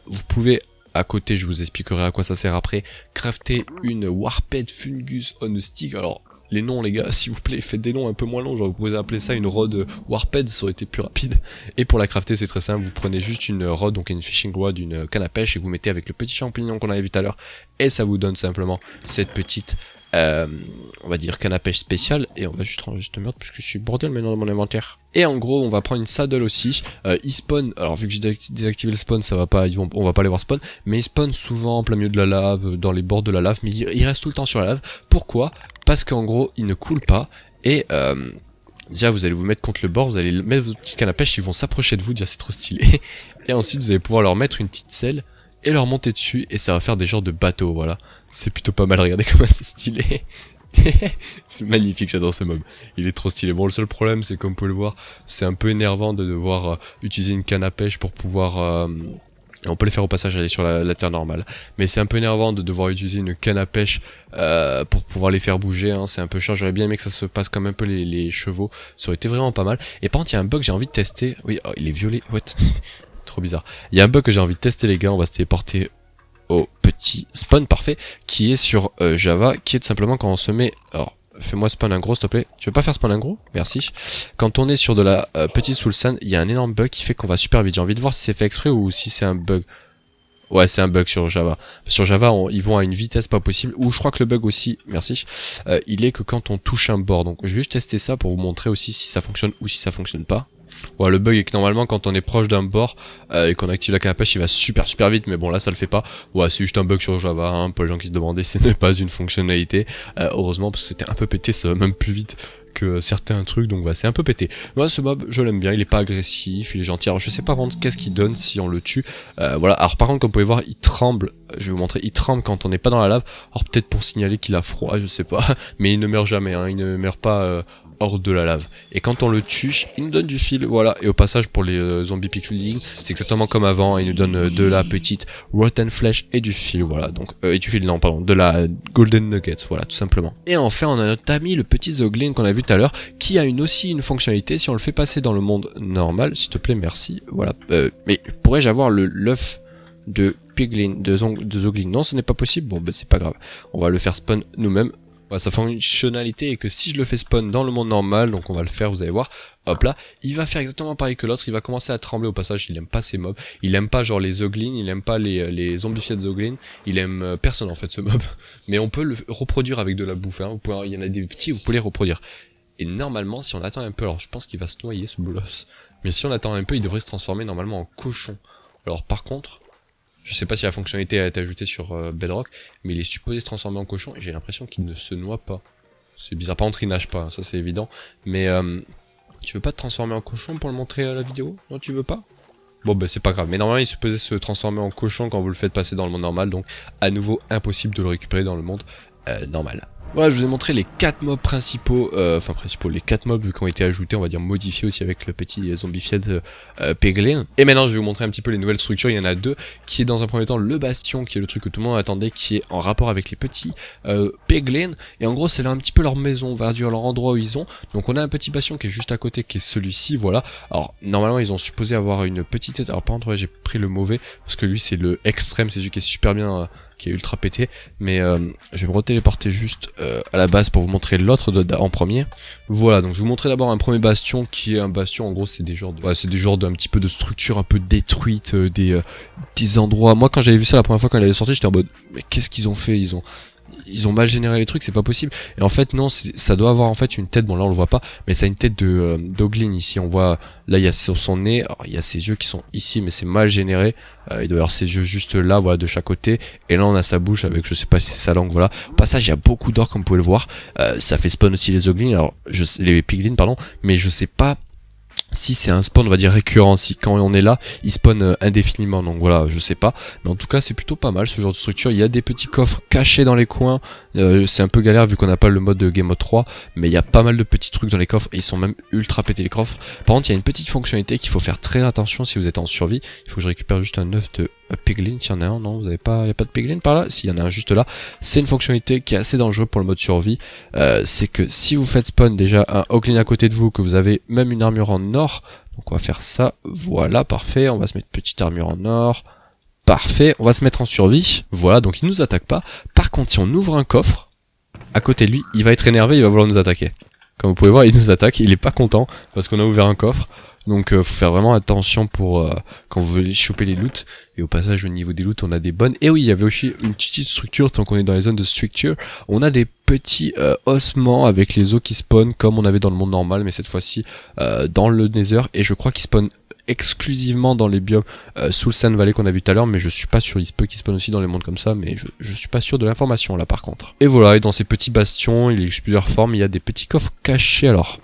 vous pouvez... À côté, je vous expliquerai à quoi ça sert après. Crafter une Warped Fungus on a Stick. Alors, les noms, les gars, s'il vous plaît, faites des noms un peu moins longs. Genre, vous pouvez appeler ça une rod Warped, ça aurait été plus rapide. Et pour la crafter, c'est très simple. Vous prenez juste une rod, donc une fishing rod, une canne à pêche, et vous mettez avec le petit champignon qu'on avait vu tout à l'heure. Et ça vous donne simplement cette petite... on va dire canne à pêche spéciale, et on va juste ranger cette merde parce que je suis bordel maintenant dans mon inventaire. Et en gros on va prendre une saddle aussi, il spawn, alors vu que j'ai désactivé le spawn ça va pas, on va pas les voir spawn, mais il spawn souvent en plein milieu de la lave, dans les bords de la lave, mais il reste tout le temps sur la lave. Pourquoi? Parce qu'en gros il ne coule pas, et déjà vous allez vous mettre contre le bord, vous allez mettre vos petites cannes à pêche, ils vont s'approcher de vous, déjà c'est trop stylé, et ensuite vous allez pouvoir leur mettre une petite selle, et leur monter dessus, et ça va faire des genres de bateaux, voilà. C'est plutôt pas mal, regardez comment c'est stylé. C'est magnifique, j'adore ce mob. Il est trop stylé. Bon, le seul problème, c'est comme vous pouvez le voir, c'est un peu énervant de devoir utiliser une canne à pêche pour pouvoir... on peut les faire au passage aller sur la terre normale. Mais c'est un peu énervant de devoir utiliser une canne à pêche pour pouvoir les faire bouger. Hein. C'est un peu chiant, j'aurais bien aimé que ça se passe comme un peu les chevaux. Ça aurait été vraiment pas mal. Et par contre, il y a un bug que j'ai envie de tester. Oui, oh, il est violet. What? Trop bizarre. Il y a un bug que j'ai envie de tester, les gars. On va se téléporter au petit spawn parfait qui est sur Java, qui est tout simplement quand on se met... Alors, fais-moi spawn un gros s'il te plaît. Tu veux pas faire spawn un gros? Merci. Quand on est sur de la petite soul sand, il y a un énorme bug qui fait qu'on va super vite. J'ai envie de voir si c'est fait exprès ou si c'est un bug. Ouais, c'est un bug sur Java. Sur Java, ils vont à une vitesse pas possible. Ou je crois que le bug aussi, merci, il est que quand on touche un bord. Donc je vais juste tester ça pour vous montrer aussi si ça fonctionne ou si ça fonctionne pas. Ouais, le bug est que normalement quand on est proche d'un bord et qu'on active la canne à pêche, il va super vite, mais bon là ça le fait pas. Ouais, c'est juste un bug sur Java, hein, pour les gens qui se demandaient, ce n'est pas une fonctionnalité. Heureusement parce que c'était un peu pété, ça va même plus vite que certains trucs, donc ouais, c'est un peu pété. Moi ce mob, je l'aime bien, il est pas agressif, il est gentil. Alors je sais pas vraiment qu'est-ce qu'il donne si on le tue. Voilà, alors par contre comme vous pouvez voir, il tremble, je vais vous montrer, il tremble quand on n'est pas dans la lave. Alors peut-être pour signaler qu'il a froid, je sais pas, mais il ne meurt jamais, hein, il ne meurt pas... hors de la lave. Et quand on le tue, il nous donne du fil, voilà. Et au passage, pour les zombies pickling, c'est exactement comme avant, il nous donne de la petite rotten flesh et du fil, voilà. Donc, et du fil, non, pardon, de la golden nuggets, voilà, tout simplement. Et enfin, on a notre ami, le petit Zoglin qu'on a vu tout à l'heure, qui a aussi une fonctionnalité, si on le fait passer dans le monde normal, s'il te plaît, merci, voilà. Mais pourrais-je avoir l'œuf de piglin, de Zoglin? Non, ce n'est pas possible, bon, ben c'est pas grave. On va le faire spawn nous-mêmes. Voilà, sa fonctionnalité est que si je le fais spawn dans le monde normal, donc on va le faire, vous allez voir, hop là, il va faire exactement pareil que l'autre, il va commencer à trembler au passage, il aime pas ces mobs, il aime pas genre les Zoglin, il aime pas les zombified Zoglin, il aime personne en fait ce mob, mais on peut le reproduire avec de la bouffe, hein. Vous pouvez, il y en a des petits, vous pouvez les reproduire. Et normalement, si on attend un peu, alors je pense qu'il va se noyer ce bolos, mais si on attend un peu, il devrait se transformer normalement en cochon. Alors par contre, Je sais pas si la fonctionnalité a été ajoutée sur Bedrock, mais il est supposé se transformer en cochon et j'ai l'impression qu'il ne se noie pas. C'est bizarre, par contre il nage pas, hein, ça c'est évident. Mais tu veux pas te transformer en cochon pour le montrer à la vidéo? Non, tu veux pas? Bon bah c'est pas grave, mais normalement il est supposé se transformer en cochon quand vous le faites passer dans le monde normal, donc à nouveau impossible de le récupérer dans le monde normal. Voilà, je vous ai montré les 4 mobs principaux, les 4 mobs qui ont été ajoutés, on va dire modifiés aussi avec le petit zombified Peglin. Et maintenant je vais vous montrer un petit peu les nouvelles structures, il y en a 2, qui est dans un premier temps le bastion, qui est le truc que tout le monde attendait, qui est en rapport avec les petits Peglin, et en gros c'est là un petit peu leur maison, on va dire leur endroit où ils ont. Donc on a un petit bastion qui est juste à côté, qui est celui-ci, voilà. Alors normalement ils ont supposé avoir une petite tête, alors par contre ouais, j'ai pris le mauvais, parce que lui c'est le extrême, c'est celui qui est super bien... qui est ultra pété, mais je vais me retéléporter juste à la base pour vous montrer l'autre en premier. Voilà, donc je vais vous montrer d'abord un premier bastion qui est un bastion, en gros c'est des genres d'un petit peu de structure un peu détruite, des endroits. Moi quand j'avais vu ça la première fois quand elle avait sorti, j'étais en mode mais qu'est-ce qu'ils ont fait, ils ont mal généré les trucs, c'est pas possible. Et en fait non, ça doit avoir en fait une tête, bon là on le voit pas, mais ça a une tête de d'Oglin ici, on voit, là il y a son nez, alors il y a ses yeux qui sont ici mais c'est mal généré, il doit y avoir ses yeux juste là, voilà, de chaque côté, et là on a sa bouche avec, je sais pas si c'est sa langue, voilà. Au passage il y a beaucoup d'or comme vous pouvez le voir, ça fait spawn aussi les Oglin, alors les Piglins pardon, mais je sais pas si c'est un spawn on va dire récurrent, si quand on est là il spawn indéfiniment, donc voilà je sais pas, mais en tout cas c'est plutôt pas mal ce genre de structure. Il y a des petits coffres cachés dans les coins, c'est un peu galère vu qu'on n'a pas le mode de Game Mode 3, mais il y a pas mal de petits trucs dans les coffres et ils sont même ultra pétés les coffres. Par contre il y a une petite fonctionnalité qu'il faut faire très attention si vous êtes en survie, il faut que je récupère juste un œuf de Peglin, s'il y en a un, non vous avez pas, il y a pas de Peglin par là, s'il y en a un juste là, c'est une fonctionnalité qui est assez dangereuse pour le mode survie, c'est que si vous faites spawn déjà un Oglin à côté de vous, que vous avez même une armure en or, donc on va faire ça, voilà, parfait, on va se mettre une petite armure en or, parfait, on va se mettre en survie, voilà, donc il nous attaque pas. Par contre si on ouvre un coffre, à côté de lui, il va être énervé, il va vouloir nous attaquer. Comme vous pouvez voir, il nous attaque, il est pas content, parce qu'on a ouvert un coffre. Donc faut faire vraiment attention pour quand vous voulez choper les loots. Et au passage au niveau des loots on a des bonnes. Et oui il y avait aussi une petite structure, tant qu'on est dans les zones de structure, on a des petits ossements avec les os qui spawnent comme on avait dans le monde normal, mais cette fois-ci dans le Nether. Et je crois qu'ils spawnent exclusivement dans les biomes sous le Sand Valley qu'on a vu tout à l'heure, mais je suis pas sûr, il se peut qu'ils spawnent aussi dans les mondes comme ça, mais je suis pas sûr de l'information là par contre. Et voilà, et dans ces petits bastions, il existe plusieurs formes, il y a des petits coffres cachés. Alors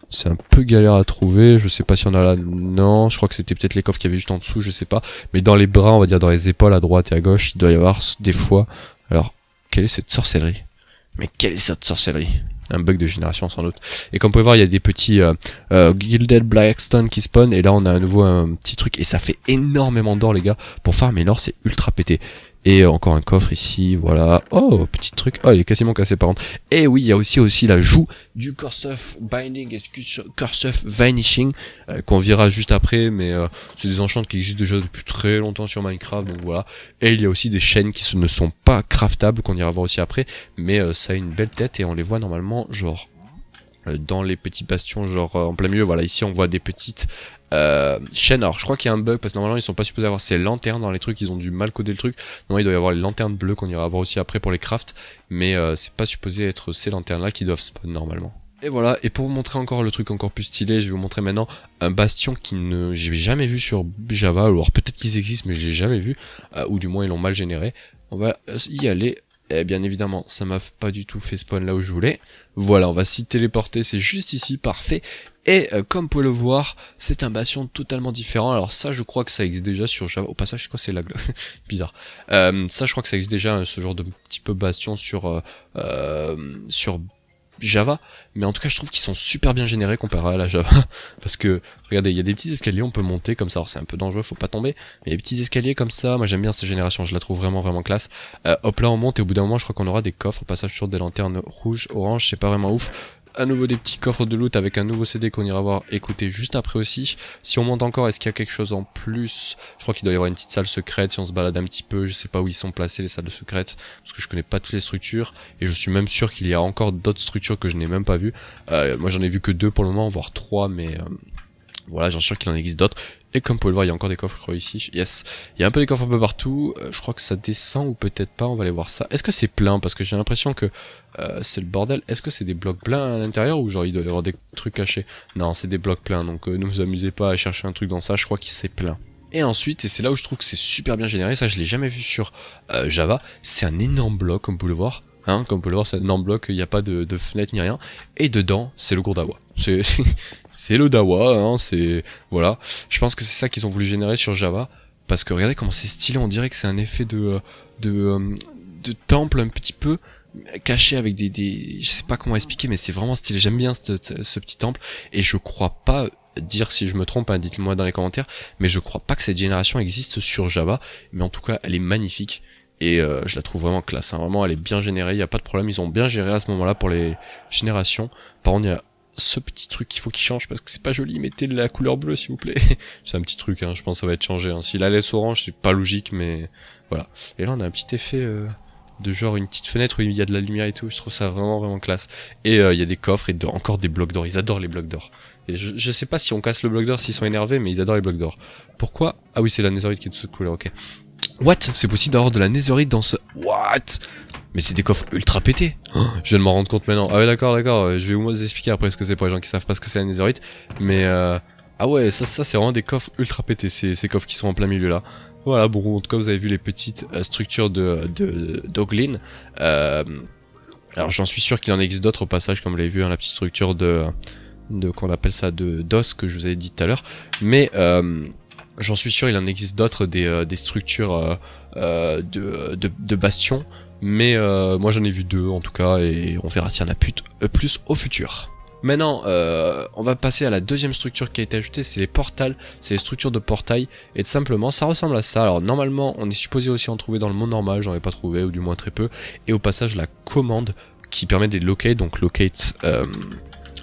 c'est un peu galère à trouver, je sais pas si on a là, non, je crois que c'était peut-être les coffres qu'il y avait juste en dessous, je sais pas. Mais dans les bras, on va dire dans les épaules à droite et à gauche, il doit y avoir des fois... Alors, quelle est cette sorcellerie? Mais quelle est cette sorcellerie? Un bug de génération sans doute. Et comme vous pouvez voir, il y a des petits Gilded Blackstone qui spawn, et là on a à nouveau un petit truc, et ça fait énormément d'or les gars. Pour farmer l'or c'est ultra pété. Et encore un coffre ici, voilà. Oh, petit truc. Oh, il est quasiment cassé par contre. Et oui, il y a aussi l'ajout du Curse of Binding et Curse of Vanishing, qu'on verra juste après, mais c'est des enchantes qui existent déjà depuis très longtemps sur Minecraft, donc voilà. Et il y a aussi des chaînes qui ne sont pas craftables, qu'on ira voir aussi après, mais ça a une belle tête et on les voit normalement, genre... dans les petits bastions, genre en plein milieu, voilà, ici on voit des petites chaînes. Alors je crois qu'il y a un bug parce que normalement ils sont pas supposés avoir ces lanternes dans les trucs, ils ont du mal coder le truc. Normalement il doit y avoir les lanternes bleues qu'on ira voir aussi après pour les crafts, mais c'est pas supposé être ces lanternes là qui doivent spawn normalement. Et voilà, et pour vous montrer encore le truc encore plus stylé, je vais vous montrer maintenant un bastion j'ai jamais vu sur Java, alors peut-être qu'ils existent mais j'ai jamais vu, ou du moins ils l'ont mal généré. On va y aller. Et bien évidemment, ça m'a pas du tout fait spawn là où je voulais. Voilà, on va s'y téléporter, c'est juste ici, parfait. Et comme vous pouvez le voir, c'est un bastion totalement différent. Alors ça, je crois que ça existe déjà sur Java. Au passage, je crois que c'est lag. Bizarre. Ça, je crois que ça existe déjà, ce genre de petit peu bastion sur Java, mais en tout cas je trouve qu'ils sont super bien générés comparé à la Java, parce que regardez, il y a des petits escaliers, on peut monter comme ça, alors c'est un peu dangereux, faut pas tomber, mais les petits escaliers comme ça, moi j'aime bien cette génération, je la trouve vraiment classe. Hop là on monte et au bout d'un moment je crois qu'on aura des coffres, au passage sur des lanternes rouges, orange, c'est pas vraiment ouf. À nouveau des petits coffres de loot avec un nouveau CD qu'on ira voir écouter juste après aussi. Si on monte encore, est-ce qu'il y a quelque chose en plus? Je crois qu'il doit y avoir une petite salle secrète si on se balade un petit peu. Je sais pas où ils sont placés les salles secrètes parce que je connais pas toutes les structures et je suis même sûr qu'il y a encore d'autres structures que je n'ai même pas vues. Moi j'en ai vu que 2 pour le moment, voire 3, mais voilà, j'en suis sûr qu'il en existe d'autres. Et comme vous pouvez le voir, il y a encore des coffres, je crois, ici. Yes. Il y a un peu des coffres un peu partout. Je crois que ça descend ou peut-être pas. On va aller voir ça. Est-ce que c'est plein? Parce que j'ai l'impression que c'est le bordel. Est-ce que c'est des blocs pleins à l'intérieur ou genre il doit y avoir des trucs cachés? Non, c'est des blocs pleins. Donc ne vous amusez pas à chercher un truc dans ça. Je crois que c'est plein. Et ensuite, et c'est là où je trouve que c'est super bien généré, ça je l'ai jamais vu sur Java, c'est un énorme bloc comme vous pouvez le voir. Hein, comme vous pouvez le voir, c'est un énorme bloc, il n'y a pas de fenêtre ni rien. Et dedans, c'est le Gourdawa. C'est le Dawa, hein, c'est... Voilà. Je pense que c'est ça qu'ils ont voulu générer sur Java. Parce que regardez comment c'est stylé, on dirait que c'est un effet de temple un petit peu caché avec des... Je sais pas comment expliquer, mais c'est vraiment stylé. J'aime bien ce petit temple. Et je crois pas... dire si je me trompe, hein, dites-moi dans les commentaires, mais je crois pas que cette génération existe sur Java, mais en tout cas elle est magnifique, et je la trouve vraiment classe, hein. Vraiment elle est bien générée, il n'y a pas de problème, ils ont bien géré à ce moment là pour les générations. Par contre il y a ce petit truc qu'il faut qu'il change, parce que c'est pas joli, mettez de la couleur bleue s'il vous plaît. C'est un petit truc, hein, je pense que ça va être changé, hein. Si la laisse orange c'est pas logique, mais voilà. Et là on a un petit effet... de genre une petite fenêtre où il y a de la lumière et tout, je trouve ça vraiment classe. Et il y a des coffres et encore des blocs d'or, ils adorent les blocs d'or. Et je sais pas si on casse le bloc d'or s'ils sont énervés, mais ils adorent les blocs d'or. Pourquoi? Ah oui, c'est la netherite qui est de cette couleur, ok. What? C'est possible d'avoir de la netherite dans ce... What? Mais c'est des coffres ultra pétés. Oh, je viens de m'en rendre compte maintenant. Ah ouais, d'accord, je vais vous expliquer après ce que c'est pour les gens qui savent pas ce que c'est la netherite. Mais ah ouais, ça c'est vraiment des coffres ultra pétés, ces coffres qui sont en plein milieu là. Voilà, bon, en tout cas, vous avez vu les petites structures d'Oglin. Alors, j'en suis sûr qu'il en existe d'autres au passage, comme vous l'avez vu, hein, la petite structure qu'on appelle ça, d'os, que je vous avais dit tout à l'heure. Mais, j'en suis sûr, il en existe d'autres, des structures de bastions. Mais, moi, j'en ai vu 2, en tout cas, et on verra s'il y en a plus au futur. Maintenant, on va passer à la deuxième structure qui a été ajoutée, c'est les portals, c'est les structures de portail, et tout simplement, ça ressemble à ça. Alors normalement, on est supposé aussi en trouver dans le monde normal, j'en ai pas trouvé, ou du moins très peu, et au passage, la commande qui permet de les locate, donc locate,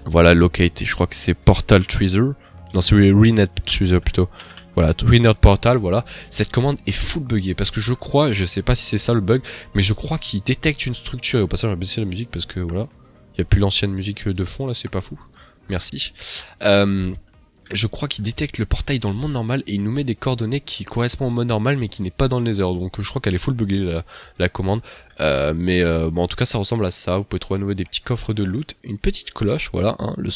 voilà, locate, et je crois que c'est portal treasure, non c'est renet treasure plutôt, voilà, renet portal, voilà, cette commande est full buggée, parce que je sais pas si c'est ça le bug, mais je crois qu'il détecte une structure, et au passage, on va baisser la musique, parce que voilà, il n'y a plus l'ancienne musique de fond là, c'est pas fou. Merci. Je crois qu'il détecte le portail dans le monde normal et il nous met des coordonnées qui correspondent au mode normal mais qui n'est pas dans le nether. Donc je crois qu'elle est full buggée la commande. Bon, en tout cas ça ressemble à ça. Vous pouvez trouver à nouveau des petits coffres de loot, une petite cloche, voilà, hein, le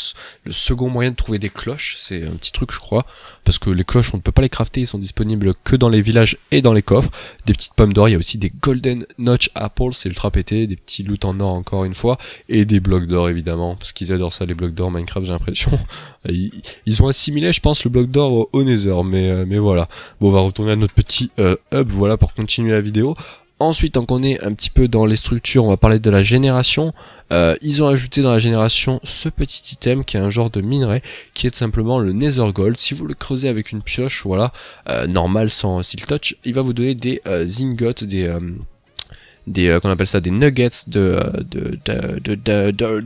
second moyen de trouver des cloches, c'est un petit truc je crois, parce que les cloches on ne peut pas les crafter, ils sont disponibles que dans les villages et dans les coffres. Des petites pommes d'or, il y a aussi des golden notch apples, c'est ultra pété, des petits loot en or encore une fois, et des blocs d'or évidemment, parce qu'ils adorent ça les blocs d'or Minecraft, j'ai l'impression. Ils ont assimilé je pense le bloc d'or au nether, mais voilà. Bon, on va retourner à notre petit hub, voilà, pour continuer la vidéo. Ensuite, tant qu'on est un petit peu dans les structures, on va parler de la génération. Ils ont ajouté dans la génération ce petit item qui est un genre de minerai, qui est tout simplement le nether gold. Si vous le creusez avec une pioche, voilà, normal sans seal touch, il va vous donner des ingots, qu'on appelle ça des nuggets de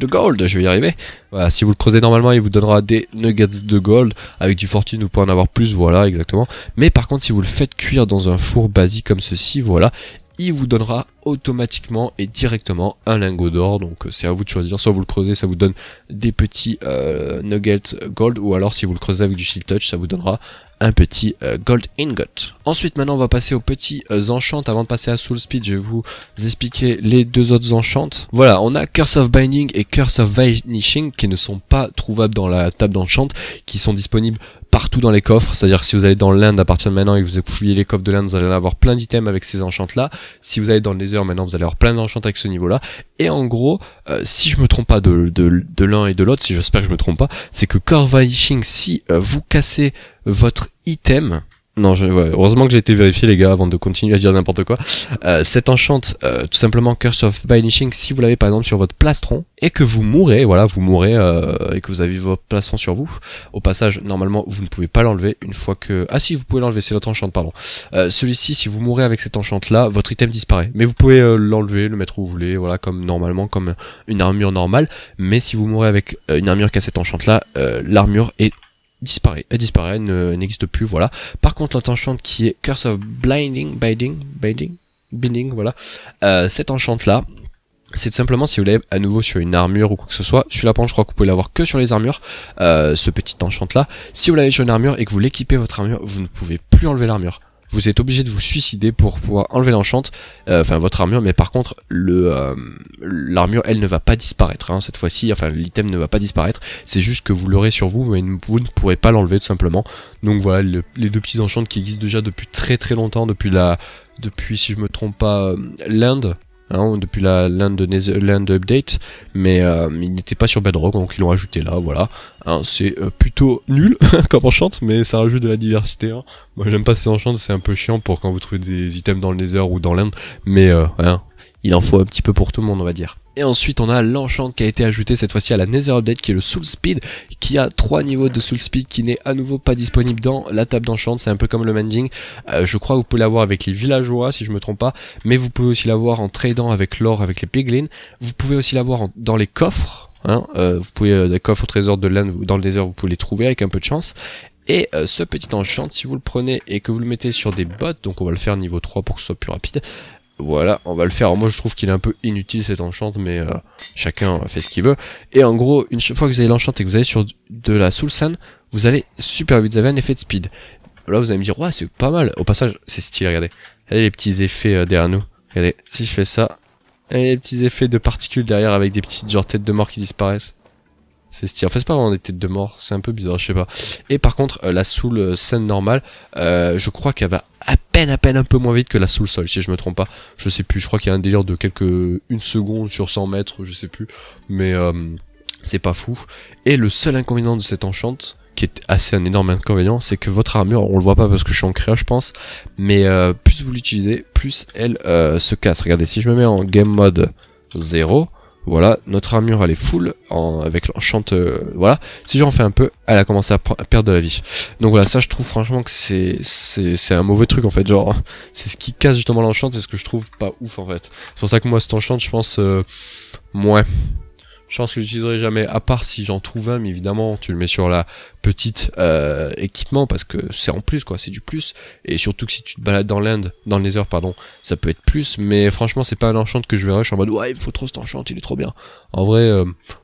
gold, je vais y arriver. Voilà, si vous le creusez normalement, il vous donnera des nuggets de gold, avec du fortune vous pouvez en avoir plus, voilà, exactement. Mais par contre, si vous le faites cuire dans un four basique comme ceci, voilà, il vous donnera automatiquement et directement un lingot d'or, donc c'est à vous de choisir, soit vous le creusez, ça vous donne des petits nuggets gold, ou alors si vous le creusez avec du seal touch, ça vous donnera un petit gold ingot. Ensuite, maintenant on va passer aux petits enchants. Avant de passer à soul speed, je vais vous expliquer les deux autres enchants. Voilà, on a Curse of Binding et Curse of Vanishing qui ne sont pas trouvables dans la table d'enchant, qui sont disponibles partout dans les coffres, c'est-à-dire que si vous allez dans l'Inde à partir de maintenant et que vous fouillez les coffres de l'Inde, vous allez avoir plein d'items avec ces enchants là. Si vous allez dans le nether maintenant, vous allez avoir plein d'enchants avec ce niveau là. Et en gros, si je me trompe pas de l'un et de l'autre, si j'espère que je me trompe pas, c'est que Curse of Vanishing, si vous cassez votre item, non, ouais, heureusement que j'ai été vérifié les gars avant de continuer à dire n'importe quoi. Cet enchant, tout simplement Curse of Vanishing, si vous l'avez par exemple sur votre plastron et que vous mourrez, voilà, vous mourrez et que vous avez votre plastron sur vous. Au passage, normalement, vous ne pouvez pas l'enlever une fois que... Ah si, vous pouvez l'enlever, c'est l'autre enchant, pardon. Celui-ci, si vous mourrez avec cet enchant là, votre item disparaît. Mais vous pouvez l'enlever, le mettre où vous voulez, voilà, comme normalement, comme une armure normale. Mais si vous mourrez avec une armure qui a cet enchant là, l'armure est elle disparaît, n'existe plus, voilà. Par contre, l'autre enchant qui est Curse of Binding, voilà. Cet enchant là, c'est tout simplement si vous l'avez à nouveau sur une armure ou quoi que ce soit. Celui-là, je crois que vous pouvez l'avoir que sur les armures, ce petit enchant là. Si vous l'avez sur une armure et que vous l'équipez votre armure, vous ne pouvez plus enlever l'armure. vous êtes obligé de vous suicider pour pouvoir enlever l'enchant, enfin votre armure, mais par contre l'armure elle ne va pas disparaître, hein, cette fois-ci, enfin l'item ne va pas disparaître, c'est juste que vous l'aurez sur vous, mais vous ne pourrez pas l'enlever tout simplement. Donc voilà, les deux petits enchants qui existent déjà depuis très longtemps, depuis si je me trompe pas, l'Inde. Hein, depuis l'Inde update, mais il n'était pas sur Bedrock, donc ils l'ont ajouté là, voilà. Hein, c'est plutôt nul comme enchant, mais ça rajoute de la diversité. Hein. Moi j'aime pas ces enchants, c'est un peu chiant pour quand vous trouvez des items dans le Nether ou dans l'Inde, mais hein, il en faut un petit peu pour tout le monde, on va dire. Et ensuite on a l'enchant qui a été ajouté cette fois-ci à la Nether Update, qui est le Soul Speed, qui a 3 niveaux de Soul Speed, qui n'est à nouveau pas disponible dans la table d'enchant. C'est un peu comme le mending, je crois que vous pouvez l'avoir avec les villageois si je me trompe pas, mais vous pouvez aussi l'avoir en tradant avec l'or, avec les piglins. Vous pouvez aussi l'avoir dans les coffres, hein, vous pouvez des coffres au trésor de l'Inde dans le désert, vous pouvez les trouver avec un peu de chance. Et ce petit enchant, si vous le prenez et que vous le mettez sur des bots, donc on va le faire niveau 3 pour que ce soit plus rapide. Voilà, on va le faire. Alors moi je trouve qu'il est un peu inutile cet enchant, mais chacun fait ce qu'il veut. Et en gros, une fois que vous avez l'enchant et que vous allez sur de la Soul Sand, vous allez super vite, vous avez un effet de speed. Là vous allez me dire, ouais c'est pas mal. Au passage, c'est stylé, regardez. Regardez les petits effets derrière nous. Regardez, si je fais ça, regardez les petits effets de particules derrière avec des petites genre têtes de mort qui disparaissent. C'est stylé. En fait c'est pas vraiment des têtes de mort, c'est un peu bizarre, je sais pas. Et par contre la Soul Sand normale, je crois qu'elle va à peine un peu moins vite que la Soul Soil, si je me trompe pas. Je sais plus, je crois qu'il y a un délire de une seconde sur 100 mètres, je sais plus. Mais c'est pas fou. Et le seul inconvénient de cette enchant, qui est assez un énorme inconvénient, c'est que votre armure, on le voit pas parce que je suis en créa je pense, mais plus vous l'utilisez, plus elle se casse. Regardez, si je me mets en game mode 0, voilà, notre armure elle est full avec l'enchant, voilà. Si j'en fais un peu, elle a commencé à perdre de la vie. Donc voilà, ça je trouve franchement que c'est un mauvais truc en fait, genre c'est ce qui casse justement l'enchant, c'est ce que je trouve pas ouf en fait. C'est pour ça que moi cet enchant, je pense ouais. Je pense que je l'utiliserai jamais, à part si j'en trouve un, mais évidemment tu le mets sur la petite équipement parce que c'est en plus quoi, c'est du plus, et surtout que si tu te balades dans l'Inde, dans le Nether pardon, ça peut être plus, mais franchement c'est pas un enchant que je vais rush en mode ouais il me faut trop cet enchant, il est trop bien. En vrai,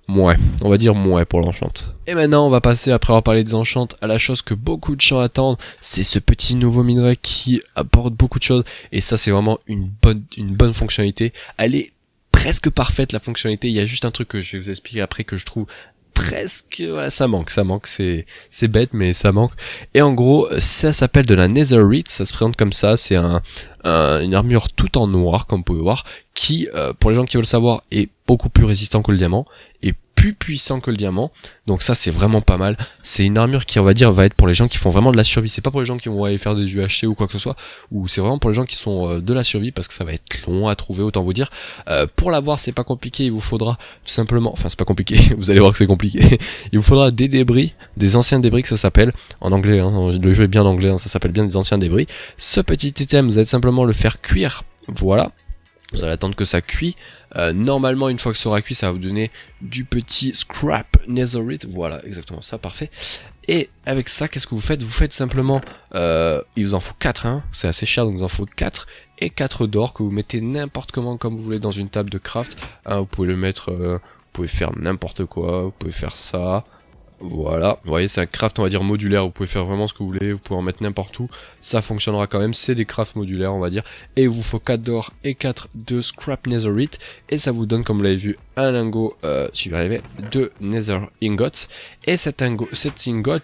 ouais, on va dire ouais pour l'enchant. Et maintenant on va passer, après avoir parlé des enchants, à la chose que beaucoup de gens attendent, c'est ce petit nouveau minerai qui apporte beaucoup de choses, et ça c'est vraiment une bonne fonctionnalité. Elle est presque parfaite la fonctionnalité, il y a juste un truc que je vais vous expliquer après que je trouve presque, voilà, ça manque, c'est bête mais ça manque. Et en gros ça s'appelle de la Netherite, ça se présente comme ça, c'est une armure tout en noir comme vous pouvez voir, qui pour les gens qui veulent savoir est beaucoup plus résistant que le diamant, et plus puissant que le diamant, donc ça c'est vraiment pas mal. C'est une armure qui on va dire va être pour les gens qui font vraiment de la survie, c'est pas pour les gens qui vont aller faire des UHC ou quoi que ce soit, ou c'est vraiment pour les gens qui sont de la survie, parce que ça va être long à trouver, autant vous dire. Pour l'avoir c'est pas compliqué, il vous faudra tout simplement, enfin c'est pas compliqué, vous allez voir que c'est compliqué, il vous faudra des débris, des anciens débris que ça s'appelle, en anglais, hein, le jeu est bien en anglais, hein, ça s'appelle bien des anciens débris. Ce petit item vous allez simplement le faire cuire, voilà. Vous allez attendre que ça cuit. Normalement, une fois que ça aura cuit, ça va vous donner du petit scrap netherite. Voilà, exactement ça, parfait. Et avec ça, qu'est-ce que vous faites? Vous faites simplement, il vous en faut 4, hein, c'est assez cher, donc il vous en faut 4. Et 4 d'or que vous mettez n'importe comment, comme vous voulez, dans une table de craft. Hein, vous pouvez le mettre, vous pouvez faire n'importe quoi, vous pouvez faire ça. Voilà, vous voyez c'est un craft on va dire modulaire, vous pouvez faire vraiment ce que vous voulez, vous pouvez en mettre n'importe où, ça fonctionnera quand même, c'est des crafts modulaires on va dire, et il vous faut 4 d'or et 4 de scrap netherite, et ça vous donne comme vous l'avez vu un lingot, si je vais arriver, de nether ingot, et cet ingot,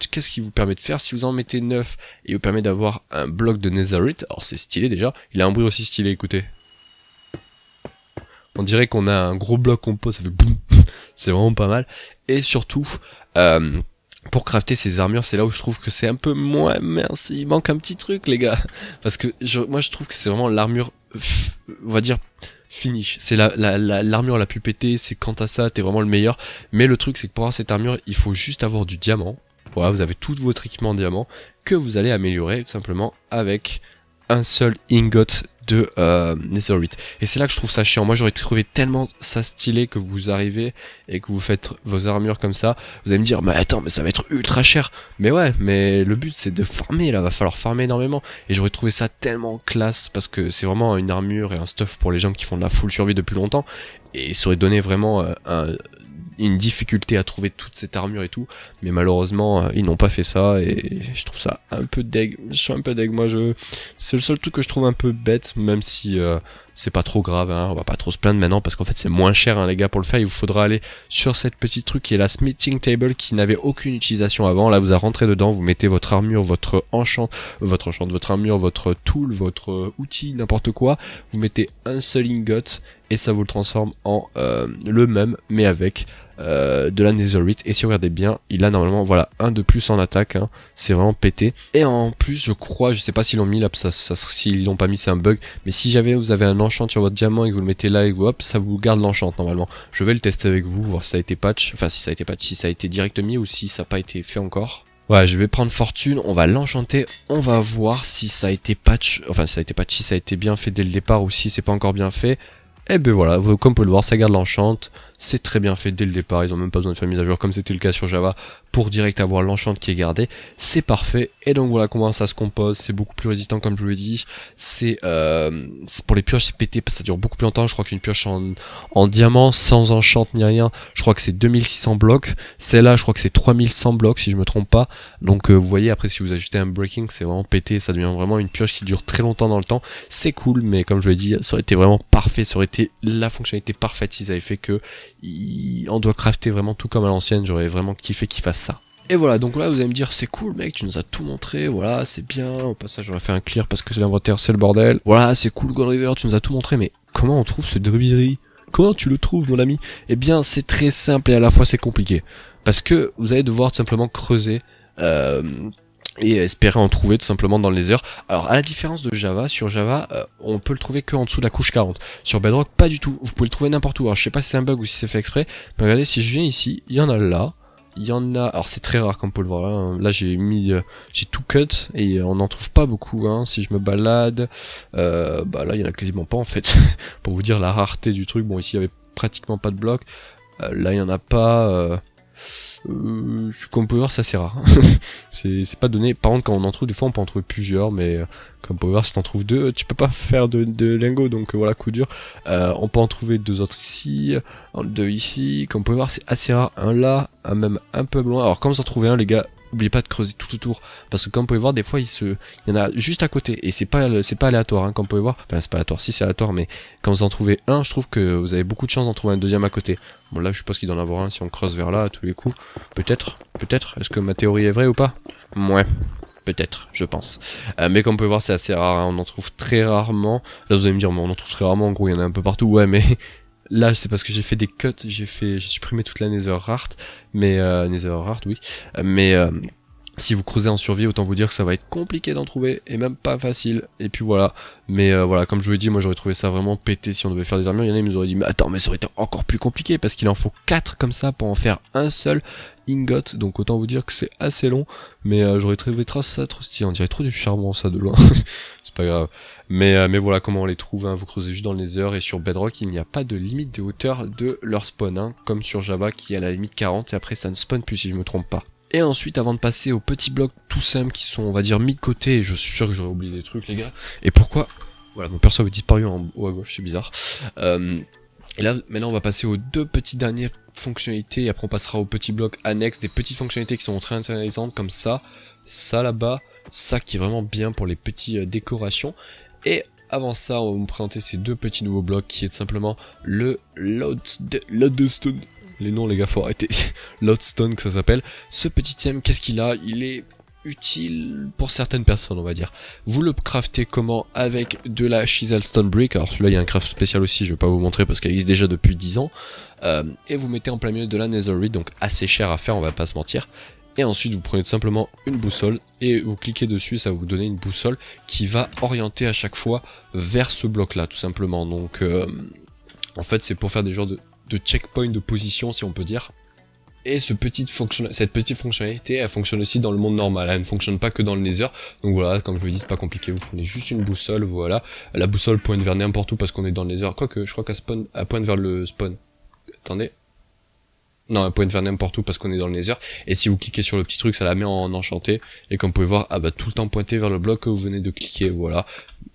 qu'est-ce qu'il vous permet de faire? Si vous en mettez 9, il vous permet d'avoir un bloc de netherite, alors c'est stylé déjà, il a un bruit aussi stylé, écoutez. On dirait qu'on a un gros bloc qu'on pose, ça fait boum, c'est vraiment pas mal, et surtout, pour crafter ces armures, c'est là où je trouve que c'est un peu moins mince, il manque un petit truc les gars, parce que moi je trouve que c'est vraiment l'armure, on va dire finish, c'est l'armure la plus pétée, c'est quant à ça t'es vraiment le meilleur, mais le truc c'est que pour avoir cette armure il faut juste avoir du diamant, voilà vous avez tout votre équipement en diamant, que vous allez améliorer tout simplement avec un seul ingot de netherite. Et c'est là que je trouve ça chiant. Moi j'aurais trouvé tellement ça stylé que vous arrivez et que vous faites vos armures comme ça. Vous allez me dire mais attends mais ça va être ultra cher. Mais ouais mais le but c'est de farmer là, va falloir farmer énormément. Et j'aurais trouvé ça tellement classe parce que c'est vraiment une armure et un stuff pour les gens qui font de la full survie depuis longtemps. Et ça aurait donné vraiment une difficulté à trouver toute cette armure et tout, mais malheureusement ils n'ont pas fait ça et je trouve ça un peu deg. Je suis un peu deg, c'est le seul truc que je trouve un peu bête, même si c'est pas trop grave, hein, on va pas trop se plaindre maintenant parce qu'en fait c'est moins cher, hein, les gars. Pour le faire il vous faudra aller sur cette petite truc qui est la smithing table, qui n'avait aucune utilisation avant. Là vous rentrez dedans, vous mettez votre armure, votre armure, votre tool, votre outil, n'importe quoi, vous mettez un seul ingot et ça vous le transforme en le même mais avec de la netherite. Et si vous regardez bien, il a normalement voilà un de plus en attaque, hein, c'est vraiment pété. Et en plus je crois, je sais pas s'ils l'ont mis là, s'ils l'ont pas mis c'est un bug, mais si vous avez un enchant sur votre diamant et que vous le mettez là et que vous hop, ça vous garde l'enchant normalement. Je vais le tester avec vous, voir si ça a été patch, enfin si ça a été patch, si ça a été direct mis ou si ça n'a pas été fait encore. Voilà, je vais prendre fortune, on va l'enchanter, on va voir si ça a été patch, enfin si ça a été patch, si ça a été bien fait dès le départ ou si c'est pas encore bien fait. Et ben voilà, comme vous pouvez le voir, ça garde l'enchant, c'est très bien fait dès le départ, ils ont même pas besoin de faire une mise à jour comme c'était le cas sur Java pour direct avoir l'enchant qui est gardé, c'est parfait. Et donc voilà comment ça se compose, c'est beaucoup plus résistant comme je vous l'ai dit, c'est pour les pioches c'est pété parce que ça dure beaucoup plus longtemps. Je crois qu'une pioche en diamant sans enchant ni rien, je crois que c'est 2600 blocs, celle-là je crois que c'est 3100 blocs si je me trompe pas, donc vous voyez après si vous ajoutez un breaking c'est vraiment pété, ça devient vraiment une pioche qui dure très longtemps dans le temps, c'est cool, mais comme je l'ai dit ça aurait été vraiment parfait, ça aurait été la fonctionnalité parfaite s'ils avaient fait que on doit crafter vraiment tout comme à l'ancienne, j'aurais vraiment kiffé qu'ils fassent ça. Et voilà, donc là vous allez me dire c'est cool mec, tu nous as tout montré, voilà c'est bien, au passage j'aurais fait un clear parce que c'est l'inventaire, c'est le bordel, voilà c'est cool Gold River, tu nous as tout montré, mais comment on trouve ce druidery? Comment tu le trouves mon ami? Eh bien c'est très simple et à la fois c'est compliqué, parce que vous allez devoir tout simplement creuser et espérer en trouver tout simplement dans le Nether. Alors à la différence de Java, sur Java on peut le trouver que en dessous de la couche 40, sur Bedrock pas du tout, vous pouvez le trouver n'importe où. Alors je sais pas si c'est un bug ou si c'est fait exprès, mais regardez si je viens ici, il y en a là, il y en a, alors c'est très rare comme on peut le voir hein. Là j'ai tout cut et on n'en trouve pas beaucoup hein. Si je me balade, bah là il y en a quasiment pas en fait, pour vous dire la rareté du truc. Bon ici il y avait pratiquement pas de blocs, là il y en a pas, comme on peut voir c'est assez rare, c'est pas donné. Par contre quand on en trouve des fois on peut en trouver plusieurs, mais comme on peut voir si t'en trouves deux tu peux pas faire de lingots, donc voilà coup dur. On peut en trouver deux autres ici, deux ici, comme on peut voir c'est assez rare, un là, un même un peu loin. Alors quand vous en trouvez un les gars, n'oubliez pas de creuser tout autour, parce que comme vous pouvez voir des fois il y en a juste à côté et c'est pas aléatoire hein, comme vous pouvez voir, enfin c'est pas aléatoire, si c'est aléatoire, mais quand vous en trouvez un je trouve que vous avez beaucoup de chance d'en trouver un deuxième à côté. Bon là je suppose qu'il doit en avoir un si on creuse vers là à tous les coups, peut-être, est-ce que ma théorie est vraie ou pas? Ouais, peut-être, je pense. Mais comme vous pouvez voir c'est assez rare, hein, on en trouve très rarement. Là vous allez me dire mais on en trouve très rarement, en gros il y en a un peu partout, ouais mais là c'est parce que j'ai fait des cuts, j'ai supprimé toute la Netherheart, mais Netherheart oui, mais si vous creusez en survie, autant vous dire que ça va être compliqué d'en trouver, et même pas facile, et puis voilà. Mais voilà, comme je vous l'ai dit, moi j'aurais trouvé ça vraiment pété si on devait faire des armures. Il y en a qui nous auraient dit, mais attends, mais ça aurait été encore plus compliqué, parce qu'il en faut 4 comme ça pour en faire un seul ingot, donc autant vous dire que c'est assez long, mais j'aurais trouvé ça trop stylé, on dirait trop du charbon ça de loin, c'est pas grave. Mais voilà comment on les trouve, hein. Vous creusez juste dans le Nether, et sur Bedrock il n'y a pas de limite de hauteur de leur spawn, hein, comme sur Java qui est à la limite 40, et après ça ne spawn plus si je me trompe pas. Et ensuite, avant de passer aux petits blocs tout simples qui sont, on va dire, mis de côté, et je suis sûr que j'aurais oublié des trucs, les gars. Et pourquoi? Voilà, mon perso avait disparu en haut à gauche, c'est bizarre. Et là, maintenant, on va passer aux deux petites dernières fonctionnalités, et après on passera aux petits blocs annexes, des petites fonctionnalités qui sont très intéressantes, comme ça là-bas, ça qui est vraiment bien pour les petites décorations. Et avant ça, on va vous présenter ces deux petits nouveaux blocs, qui est tout simplement le Lodestone. Les noms les gars faut arrêter. Lodestone que ça s'appelle. Ce petit item, qu'est-ce qu'il a? Il est utile pour certaines personnes on va dire. Vous le craftez comment? Avec de la Chisel Stone Brick. Alors celui-là il y a un craft spécial aussi, je vais pas vous montrer parce qu'elle existe déjà depuis 10 ans. Et vous mettez en plein milieu de la Netherite, donc assez cher à faire on va pas se mentir. Et ensuite vous prenez tout simplement une boussole et vous cliquez dessus, ça va vous donner une boussole qui va orienter à chaque fois vers ce bloc là tout simplement. Donc en fait c'est pour faire des genres de checkpoint de position si on peut dire. Et cette petite fonctionnalité elle fonctionne aussi dans le monde normal, elle ne fonctionne pas que dans le Nether. Donc voilà, comme je vous l'ai dit c'est pas compliqué, vous prenez juste une boussole, voilà. La boussole pointe vers n'importe où parce qu'on est dans le Nether, quoique je crois qu'elle pointe vers le spawn. Attendez. Non, elle pointe vers n'importe où parce qu'on est dans le Nether. Et si vous cliquez sur le petit truc, ça la met en enchanté. Et comme vous pouvez voir, ah bah tout le temps pointé vers le bloc que vous venez de cliquer, voilà.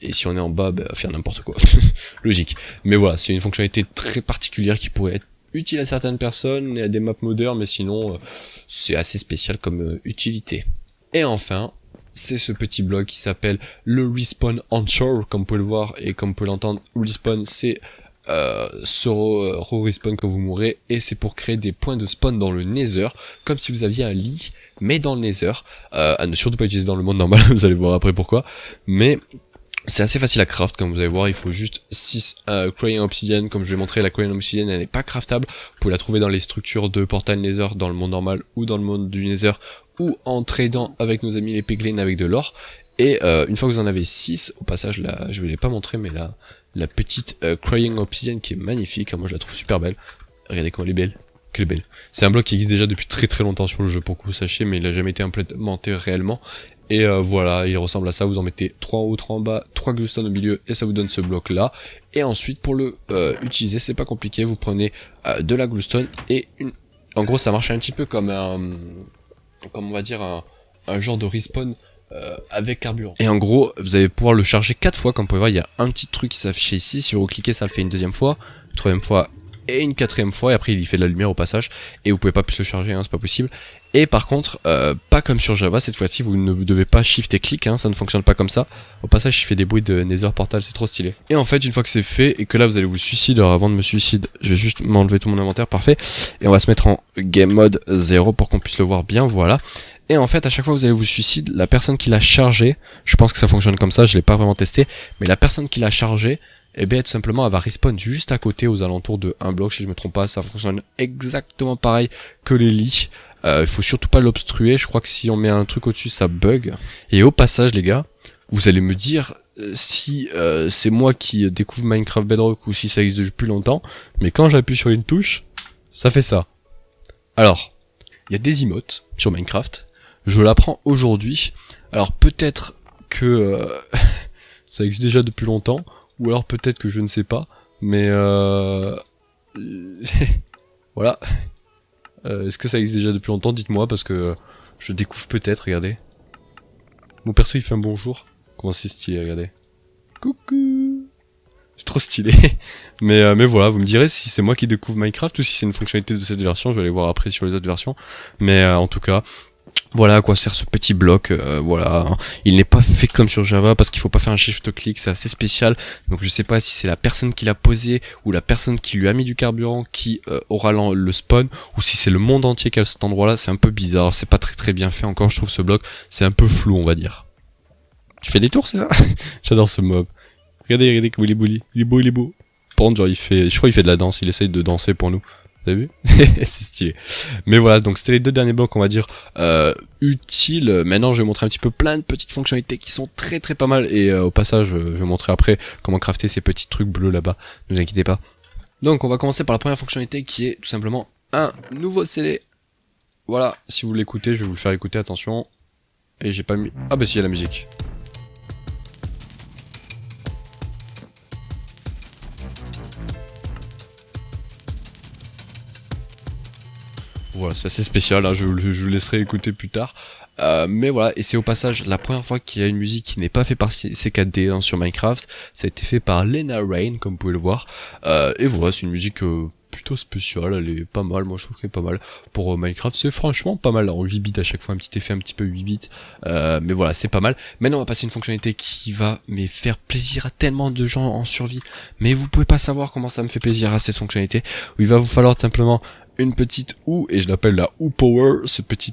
Et si on est en bas, bah faire n'importe quoi. Logique. Mais voilà, c'est une fonctionnalité très particulière qui pourrait être utile à certaines personnes et à des maps modeurs, mais sinon c'est assez spécial comme utilité. Et enfin, c'est ce petit bloc qui s'appelle le Respawn Onshore, comme vous pouvez le voir et comme vous pouvez l'entendre. Respawn, c'est se re-respawn quand vous mourrez, et c'est pour créer des points de spawn dans le Nether, comme si vous aviez un lit, mais dans le Nether, à ne surtout pas utiliser dans le monde normal, vous allez voir après pourquoi, mais c'est assez facile à craft, comme vous allez voir. Il faut juste 6 Crayon Obsidian. Comme je vais montrer, la Crayon Obsidian elle n'est pas craftable, vous pouvez la trouver dans les structures de portail Nether, dans le monde normal ou dans le monde du Nether, ou en tradant avec nos amis les piglins avec de l'or. Et une fois que vous en avez 6, au passage là, je ne vous l'ai pas montré, mais là, la petite Crayon Obsidian qui est magnifique, moi je la trouve super belle. Regardez comment elle est belle. Quelle belle. C'est un bloc qui existe déjà depuis très très longtemps sur le jeu pour que vous sachiez, mais il n'a jamais été implémenté réellement. Et voilà, il ressemble à ça, vous en mettez 3 en haut, 3 en bas, 3 glowstone au milieu, et ça vous donne ce bloc là. Et ensuite pour le utiliser, c'est pas compliqué, vous prenez de la glowstone et une... En gros ça marche un petit peu comme un... comme on va dire un genre de respawn avec carburant. Et en gros, vous allez pouvoir le charger 4 fois, comme vous pouvez voir, il y a un petit truc qui s'affiche ici, si vous cliquez ça le fait une deuxième fois, une troisième fois et une quatrième fois, et après il fait de la lumière au passage, et vous pouvez pas plus le charger, hein, c'est pas possible. Et par contre, pas comme sur Java, cette fois-ci vous ne devez pas shift et click, hein, ça ne fonctionne pas comme ça. Au passage il fait des bruits de Nether Portal, c'est trop stylé. Et en fait une fois que c'est fait, et que là vous allez vous suicider, alors avant de me suicider, je vais juste m'enlever tout mon inventaire, parfait. Et on va se mettre en game mode 0 pour qu'on puisse le voir bien, voilà. Et en fait à chaque fois que vous allez vous suicider, la personne qui l'a chargé, je pense que ça fonctionne comme ça, je l'ai pas vraiment testé, mais la personne qui l'a chargé, et bien tout simplement elle va respawn juste à côté aux alentours de un bloc, si je me trompe pas, ça fonctionne exactement pareil que les lits. Il faut surtout pas l'obstruer, je crois que si on met un truc au-dessus ça bug. Et au passage les gars, vous allez me dire si c'est moi qui découvre Minecraft Bedrock ou si ça existe depuis longtemps, mais quand j'appuie sur une touche, ça fait ça. Alors, il y a des emotes sur Minecraft, je l'apprends aujourd'hui, alors peut-être que ça existe déjà depuis longtemps, ou alors peut-être que je ne sais pas, mais voilà. Est-ce que ça existe déjà depuis longtemps? Dites-moi, parce que je découvre peut-être, regardez. Mon perso il fait un bonjour. Comment c'est stylé, regardez. Coucou. C'est trop stylé. mais voilà, vous me direz si c'est moi qui découvre Minecraft ou si c'est une fonctionnalité de cette version, je vais aller voir après sur les autres versions. Mais en tout cas... Voilà à quoi sert ce petit bloc, voilà, il n'est pas fait comme sur Java parce qu'il faut pas faire un shift-click, c'est assez spécial, donc je sais pas si c'est la personne qui l'a posé ou la personne qui lui a mis du carburant qui aura le spawn, ou si c'est le monde entier qui a cet endroit là, c'est un peu bizarre, c'est pas très bien fait encore, je trouve ce bloc, c'est un peu flou on va dire. Tu fais des tours c'est ça? J'adore ce mob, regardez comment il est beau, il est beau. Par contre genre je crois qu'il fait de la danse, il essaye de danser pour nous. Vous avez vu? C'est stylé. Mais voilà, donc c'était les deux derniers blocs, on va dire, utiles. Maintenant, je vais montrer un petit peu plein de petites fonctionnalités qui sont très pas mal. Et au passage, je vais montrer après comment crafter ces petits trucs bleus là-bas. Ne vous inquiétez pas. Donc, on va commencer par la première fonctionnalité qui est tout simplement un nouveau CD. Voilà, si vous l'écoutez, je vais vous le faire écouter, attention. Et j'ai pas mis... Ah bah si, il y a la musique. Voilà, c'est assez spécial, hein, je vous laisserai écouter plus tard. Mais voilà, et c'est au passage la première fois qu'il y a une musique qui n'est pas faite par CKD hein, sur Minecraft. Ça a été fait par Lena Rain, comme vous pouvez le voir. Et voilà, c'est une musique plutôt spéciale, elle est pas mal, moi je trouve qu'elle est pas mal. Pour Minecraft, c'est franchement pas mal, en 8 bits à chaque fois, un petit effet un petit peu 8 bits. Mais voilà, c'est pas mal. Maintenant, on va passer à une fonctionnalité qui va faire plaisir à tellement de gens en survie. Mais vous pouvez pas savoir comment ça me fait plaisir à cette fonctionnalité. Où il va vous falloir tout simplement une petite houe, et je l'appelle la houe power, ce petit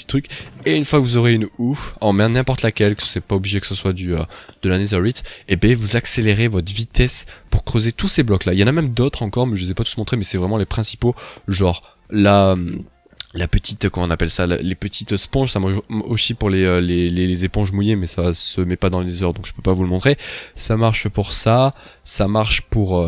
truc. Et une fois que vous aurez une houe, en met n'importe laquelle, que c'est pas obligé que ce soit de la netherite, et ben vous accélérez votre vitesse pour creuser tous ces blocs là. Il y en a même d'autres encore, mais je les ai pas tous montrés, mais c'est vraiment les principaux, genre la petite, comment on appelle ça, les petites sponges, ça marche aussi pour les éponges mouillées, mais ça se met pas dans les heures, donc je peux pas vous le montrer. Ça marche pour ça marche pour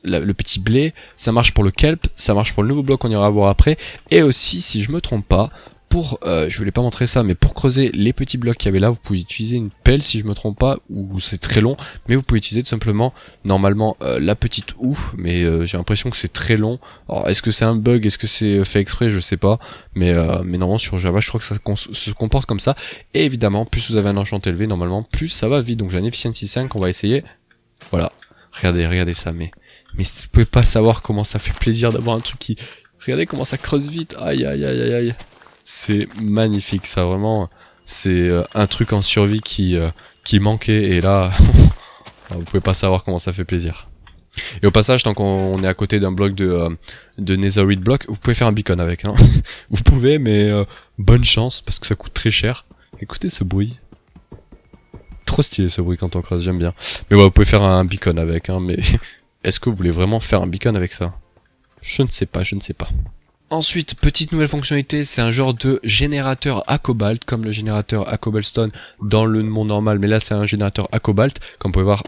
le petit blé, ça marche pour le kelp, ça marche pour le nouveau bloc qu'on ira voir après, et aussi, si je me trompe pas, pour, je voulais pas montrer ça, mais pour creuser les petits blocs qu'il y avait là, vous pouvez utiliser une pelle, si je me trompe pas, ou c'est très long, mais vous pouvez utiliser tout simplement, normalement, la petite houe, mais j'ai l'impression que c'est très long. Alors, est-ce que c'est un bug, est-ce que c'est fait exprès, je sais pas, mais normalement, sur Java, je crois que ça se comporte comme ça, et évidemment, plus vous avez un enchant élevé, normalement, plus ça va vite, donc j'ai un efficiency 5, on va essayer, voilà. regardez ça, mais vous pouvez pas savoir comment ça fait plaisir d'avoir un truc qui... Regardez comment ça creuse vite, aïe aïe aïe aïe aïe. C'est magnifique, ça vraiment, c'est un truc en survie qui manquait, et là, vous pouvez pas savoir comment ça fait plaisir. Et au passage, tant qu'on est à côté d'un bloc de Netherite block, vous pouvez faire un beacon avec, hein. Vous pouvez, mais bonne chance, parce que ça coûte très cher. Écoutez ce bruit. Trop stylé ce bruit quand on creuse, j'aime bien. Mais ouais, vous pouvez faire un beacon avec, hein, mais est-ce que vous voulez vraiment faire un beacon avec ça? Je ne sais pas, je ne sais pas. Ensuite, petite nouvelle fonctionnalité, c'est un genre de générateur à cobalt, comme le générateur à cobblestone dans le monde normal, mais là c'est un générateur à cobalt, comme vous pouvez voir,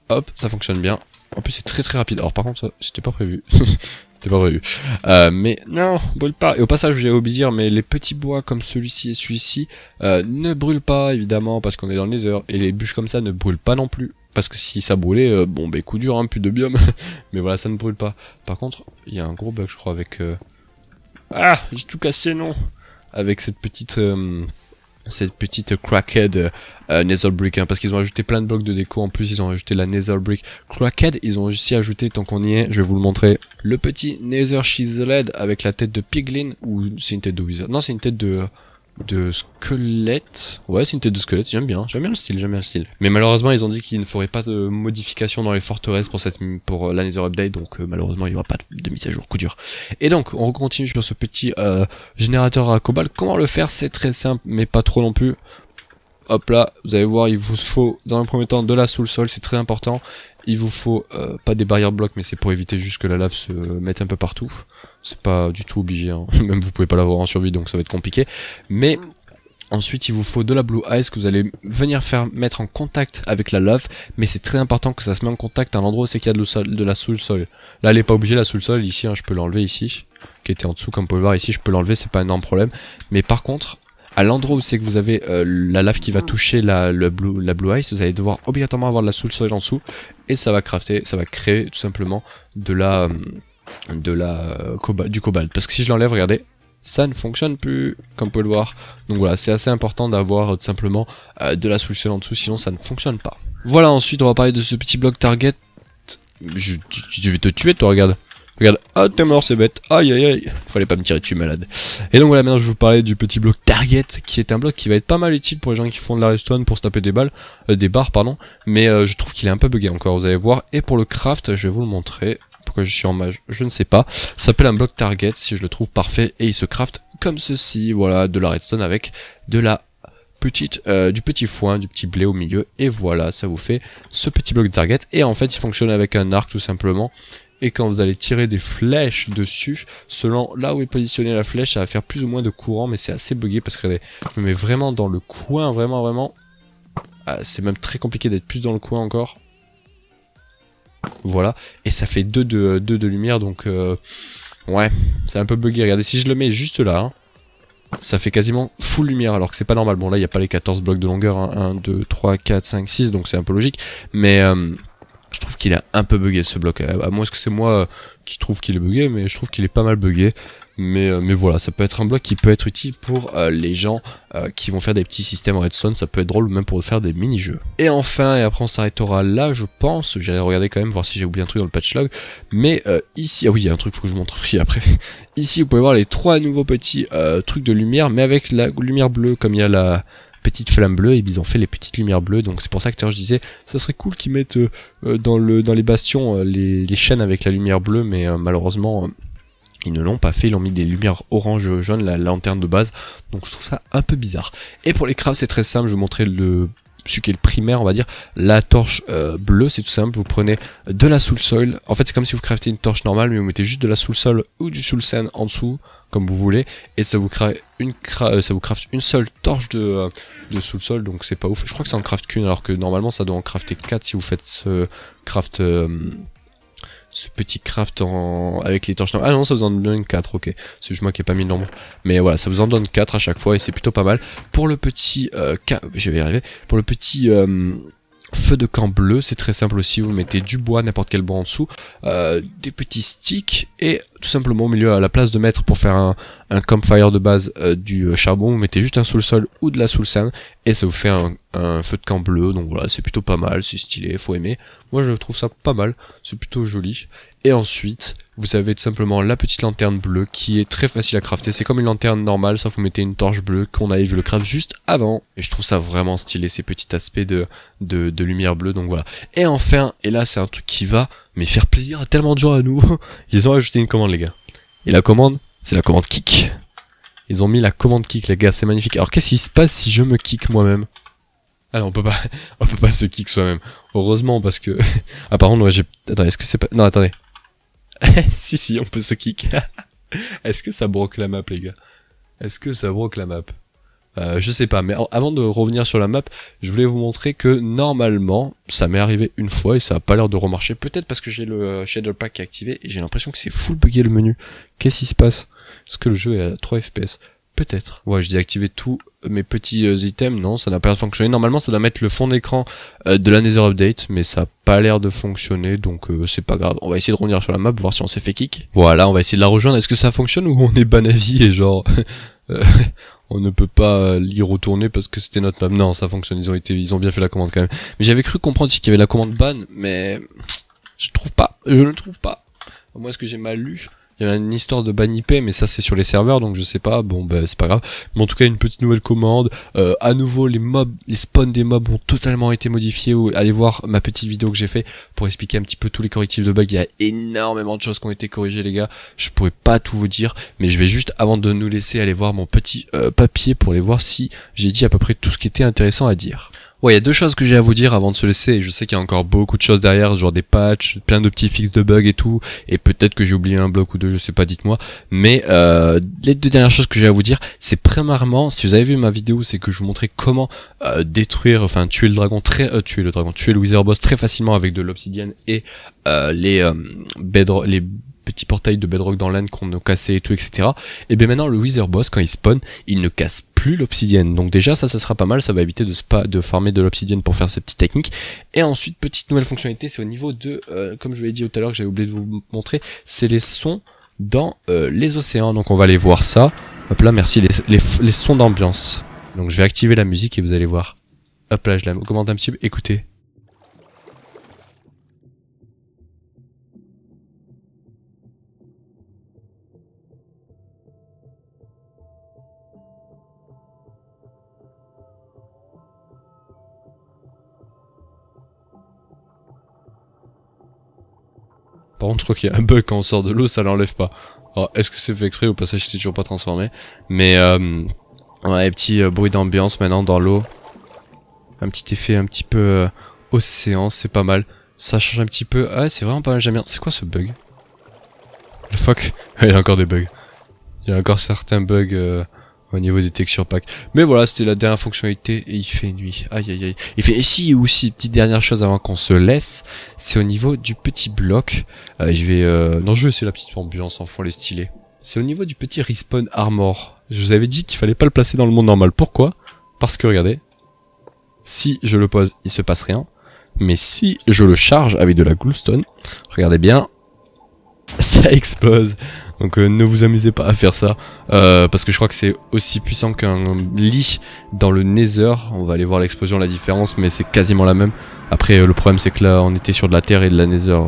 hop, ça fonctionne bien. En plus c'est très très rapide, alors par contre ça, c'était pas prévu, c'était pas prévu. Mais non, brûle pas. Et au passage, j'ai oublié de dire, mais les petits bois comme celui-ci et celui-ci ne brûlent pas, évidemment, parce qu'on est dans le Nether, et les bûches comme ça ne brûlent pas non plus. Parce que si ça brûlait, bon bah coup dur, hein, plus de biome, mais voilà, ça ne brûle pas. Par contre, il y a un gros bug je crois avec... Ah, j'ai tout cassé, non. Avec cette petite crackhead Nether Brick, hein, parce qu'ils ont ajouté plein de blocs de déco. En plus, ils ont ajouté la Nether Brick crackhead. Ils ont aussi ajouté, tant qu'on y est, je vais vous le montrer, le petit Nether Chiseled avec la tête de Piglin, ou c'est une tête de Wizard. Non, c'est une tête de squelette. Ouais, c'est une tête de squelette, j'aime bien le style, j'aime bien le style. Mais malheureusement, ils ont dit qu'ils ne feraient pas de modifications dans les forteresses pour la Nether Update, donc malheureusement, il n'y aura pas de mise à jour, coup dur. Et donc, on continue sur ce petit générateur à cobalt. Comment le faire? C'est très simple, mais pas trop non plus. Hop là, vous allez voir, il vous faut, dans un premier temps, de la soul soil, c'est très important. Il vous faut, pas des barrières blocs, mais c'est pour éviter juste que la lave se mette un peu partout. C'est pas du tout obligé, hein. Même vous pouvez pas l'avoir en survie, donc ça va être compliqué. Mais ensuite, il vous faut de la blue ice que vous allez venir mettre en contact avec la lave. Mais c'est très important que ça se mette en contact à l'endroit où c'est qu'il y a de la soul soil. Là, elle est pas obligée, la soul soil, ici, hein, je peux l'enlever ici. Qui était en dessous, comme vous pouvez le voir ici, je peux l'enlever, c'est pas un énorme problème. Mais par contre, à l'endroit où c'est que vous avez la lave qui va toucher la blue ice, vous allez devoir obligatoirement avoir de la soul soil en dessous. Et ça va crafter, ça va créer tout simplement du cobalt. Parce que si je l'enlève, regardez, ça ne fonctionne plus, comme vous pouvez le voir. Donc voilà, c'est assez important d'avoir tout simplement de la soul soil en dessous, sinon ça ne fonctionne pas. Voilà, ensuite on va parler de ce petit bloc target. Je vais te tuer, toi, regarde. Regarde, ah t'es mort, c'est bête, aïe aïe aïe, fallait pas me tirer dessus, malade. Et donc voilà, maintenant je vais vous parler du petit bloc target, qui est un bloc qui va être pas mal utile pour les gens qui font de la redstone pour se taper des barres, pardon. Mais je trouve qu'il est un peu bugué encore, vous allez voir. Et pour le craft, je vais vous le montrer. Pourquoi je suis en mage, je ne sais pas. Ça s'appelle un bloc target, si je le trouve parfait, et il se craft comme ceci, voilà, de la redstone avec de la du petit foin, du petit blé au milieu, et voilà, ça vous fait ce petit bloc de target. Et en fait, il fonctionne avec un arc tout simplement. Et quand vous allez tirer des flèches dessus, selon là où est positionnée la flèche, ça va faire plus ou moins de courant, mais c'est assez bugué parce que je me mets vraiment dans le coin, vraiment. C'est même très compliqué d'être plus dans le coin encore. Voilà, et ça fait 2 de lumière, donc ouais, c'est un peu bugué. Regardez, si je le mets juste là, hein, ça fait quasiment full lumière, alors que c'est pas normal. Bon, là, il n'y a pas les 14 blocs de longueur, hein, 1, 2, 3, 4, 5, 6, donc c'est un peu logique, mais... je trouve qu'il est un peu bugué ce bloc, à moins que c'est moi qui trouve qu'il est bugué, mais je trouve qu'il est pas mal bugué. Mais voilà, ça peut être un bloc qui peut être utile pour les gens qui vont faire des petits systèmes en redstone, ça peut être drôle même pour faire des mini-jeux. Et enfin, et après on s'arrêtera là, je pense, j'irai regarder quand même, voir si j'ai oublié un truc dans le patch log, mais ici, ah oui, il y a un truc, faut que je vous montre aussi après. Ici, vous pouvez voir les 3 nouveaux petits trucs de lumière, mais avec la lumière bleue, comme il y a la... petite flamme bleue, et ils ont fait les petites lumières bleues, donc c'est pour ça que je disais ça serait cool qu'ils mettent dans les bastions les chaînes avec la lumière bleue, mais malheureusement ils ne l'ont pas fait, ils ont mis des lumières orange jaune, la lanterne de base, donc je trouve ça un peu bizarre. Et pour les crafts, c'est très simple, je vais vous montrer celui qui est le primaire, on va dire. La torche bleue, c'est tout simple, vous prenez de la soul soil, en fait c'est comme si vous craftez une torche normale, mais vous mettez juste de la soul soil ou du soul sand en dessous, comme vous voulez, et ça vous crafte une seule torche de soul soil, donc c'est pas ouf. Je crois que ça en craft qu'une, alors que normalement ça doit en crafter 4 si vous faites ce petit craft avec les torches normales. Ah non, ça vous en donne 4, ok. C'est juste moi qui ai pas mis le nombre. Mais voilà, ça vous en donne 4 à chaque fois, et c'est plutôt pas mal. Pour le petit... je vais y arriver. Pour le petit... feu de camp bleu, c'est très simple aussi, vous mettez du bois, n'importe quel bois en dessous, des petits sticks, et tout simplement au milieu, à la place de mettre pour faire un campfire de base du charbon, vous mettez juste un sous le sol ou de la sous le scène, et ça vous fait un feu de camp bleu. Donc voilà, c'est plutôt pas mal, c'est stylé, faut aimer. Moi je trouve ça pas mal, c'est plutôt joli. Et ensuite, vous avez tout simplement la petite lanterne bleue qui est très facile à crafter. C'est comme une lanterne normale, sauf que vous mettez une torche bleue qu'on avait vu le craft juste avant. Et je trouve ça vraiment stylé, ces petits aspects de lumière bleue, donc voilà. Et enfin, et là c'est un truc qui va mais faire plaisir à tellement de gens à nous. Ils ont ajouté une commande les gars. Et la commande, c'est la commande kick. Ils ont mis la commande kick les gars, c'est magnifique. Alors qu'est-ce qui se passe si je me kick moi-même? Ah non, on peut pas se kick soi-même. Heureusement parce que... ah par contre, ouais, attends, est-ce que c'est pas... Non, attendez. si, on peut se kick. Est-ce que ça broque la map, les gars? Est-ce que ça broque la map? Je sais pas, mais avant de revenir sur la map, je voulais vous montrer que normalement, ça m'est arrivé une fois et ça a pas l'air de remarcher. Peut-être parce que j'ai le shader pack qui est activé et j'ai l'impression que c'est full buggé le menu. Qu'est-ce qui se passe? Est-ce que le jeu est à 3 FPS? Peut-être. Ouais, j'ai désactivé tous mes petits items, non, ça n'a pas fonctionné. Normalement, ça doit mettre le fond d'écran de la Nether Update, mais ça a pas l'air de fonctionner, donc c'est pas grave. On va essayer de revenir sur la map, voir si on s'est fait kick. Voilà, on va essayer de la rejoindre. Est-ce que ça fonctionne ou on est ban à vie et genre... on ne peut pas y retourner parce que c'était notre map. Non, ça fonctionne, ils ont bien fait la commande quand même. Mais j'avais cru comprendre qu'il y avait la commande ban, mais... je ne le trouve pas. Moi, est-ce que j'ai mal lu? Il y a une histoire de ban IP, mais ça c'est sur les serveurs, donc je sais pas, bon bah c'est pas grave. Mais en tout cas, une petite nouvelle commande. À nouveau, les spawns des mobs ont totalement été modifiés. Allez voir ma petite vidéo que j'ai fait pour expliquer un petit peu tous les correctifs de bugs. Il y a énormément de choses qui ont été corrigées les gars. Je pourrais pas tout vous dire, mais je vais juste, avant de nous laisser, aller voir mon petit papier pour aller voir si j'ai dit à peu près tout ce qui était intéressant à dire. Ouais, il y a deux choses que j'ai à vous dire avant de se laisser, et je sais qu'il y a encore beaucoup de choses derrière, genre des patchs, plein de petits fixes de bugs et tout, et peut-être que j'ai oublié un bloc ou deux, je sais pas, dites-moi, mais les deux dernières choses que j'ai à vous dire, c'est premièrement, si vous avez vu ma vidéo, c'est que je vous montrais comment tuer le Wither Boss très facilement avec de l'obsidienne et les petits portails de bedrock dans l'âne qu'on a cassé et tout, etc. Et bien maintenant le Wither Boss, quand il spawn, il ne casse plus l'obsidienne. Donc déjà ça sera pas mal, ça va éviter de farmer de l'obsidienne pour faire cette petite technique. Et ensuite, petite nouvelle fonctionnalité, c'est au niveau de, comme je vous l'ai dit tout à l'heure, que j'avais oublié de vous montrer, c'est les sons dans les océans. Donc on va aller voir ça. Hop là, merci, les sons d'ambiance. Donc je vais activer la musique et vous allez voir. Hop là, je la commente un petit peu, écoutez. Par contre, je crois qu'il y a un bug quand on sort de l'eau, ça l'enlève pas. Alors, est-ce que c'est fait exprès? Au passage, c'est toujours pas transformé. Mais, on a des petits bruits d'ambiance maintenant dans l'eau. Un petit effet un petit peu océan, c'est pas mal. Ça change un petit peu. Ah, c'est vraiment pas mal, j'aime bien. C'est quoi ce bug? Le fuck? Il y a encore des bugs. Il y a encore certains bugs au niveau des texture packs. Mais voilà, c'était la dernière fonctionnalité et il fait nuit. Aïe aïe aïe. Il fait ici aussi, petite dernière chose avant qu'on se laisse, c'est au niveau du petit bloc. Non, je vais essayer la petite ambiance en fond les stylés. C'est au niveau du petit respawn armor. Je vous avais dit qu'il fallait pas le placer dans le monde normal. Pourquoi? Parce que regardez, si je le pose, il se passe rien. Mais si je le charge avec de la glowstone, regardez bien, ça explose. Donc ne vous amusez pas à faire ça, parce que je crois que c'est aussi puissant qu'un lit dans le Nether. On va aller voir l'explosion, la différence, mais c'est quasiment la même. Après le problème c'est que là on était sur de la terre et de la Nether.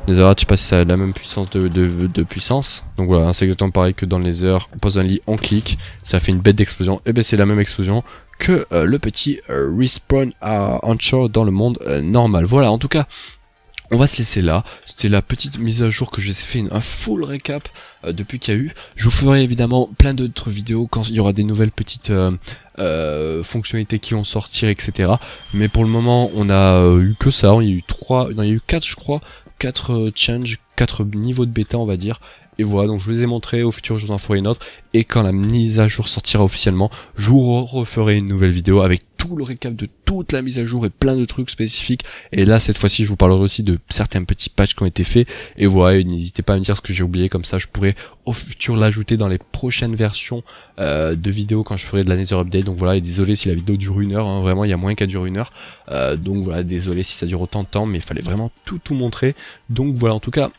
Netherite, je sais pas si ça a la même puissance de puissance. Donc voilà, c'est exactement pareil que dans le Nether. On pose un lit, on clique, ça fait une bête d'explosion. Et ben c'est la même explosion que le petit respawn onshore dans le monde normal. Voilà, en tout cas. On va se laisser là, c'était la petite mise à jour que j'ai fait, un full récap depuis qu'il y a eu. Je vous ferai évidemment plein d'autres vidéos quand il y aura des nouvelles petites fonctionnalités qui vont sortir, etc. Mais pour le moment, on a eu que ça, il y a eu 4 je crois, 4 changes, 4 niveaux de bêta on va dire. Et voilà, donc je vous les ai montrés, au futur je vous en ferai une autre, et quand la mise à jour sortira officiellement, je vous referai une nouvelle vidéo avec tout le récap de toute la mise à jour et plein de trucs spécifiques. Et là, cette fois-ci, je vous parlerai aussi de certains petits patchs qui ont été faits. Et voilà, et n'hésitez pas à me dire ce que j'ai oublié, comme ça je pourrai au futur l'ajouter dans les prochaines versions de vidéos quand je ferai de la Nether Update. Donc voilà, et désolé si la vidéo dure 1 heure, hein, vraiment il y a moins qu'elle dure 1 heure. Donc voilà, désolé si ça dure autant de temps, mais il fallait vraiment tout montrer. Donc voilà, en tout cas,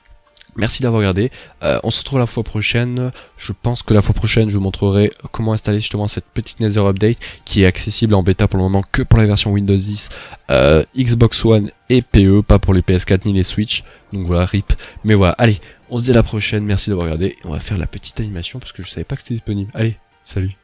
merci d'avoir regardé, on se retrouve la fois prochaine. Je pense que la fois prochaine je vous montrerai comment installer justement cette petite Nether Update qui est accessible en bêta pour le moment que pour la version Windows 10, Xbox One et PE, pas pour les PS4 ni les Switch, donc voilà, RIP. Mais voilà, allez, on se dit à la prochaine, merci d'avoir regardé, et on va faire la petite animation parce que je savais pas que c'était disponible. Allez, salut.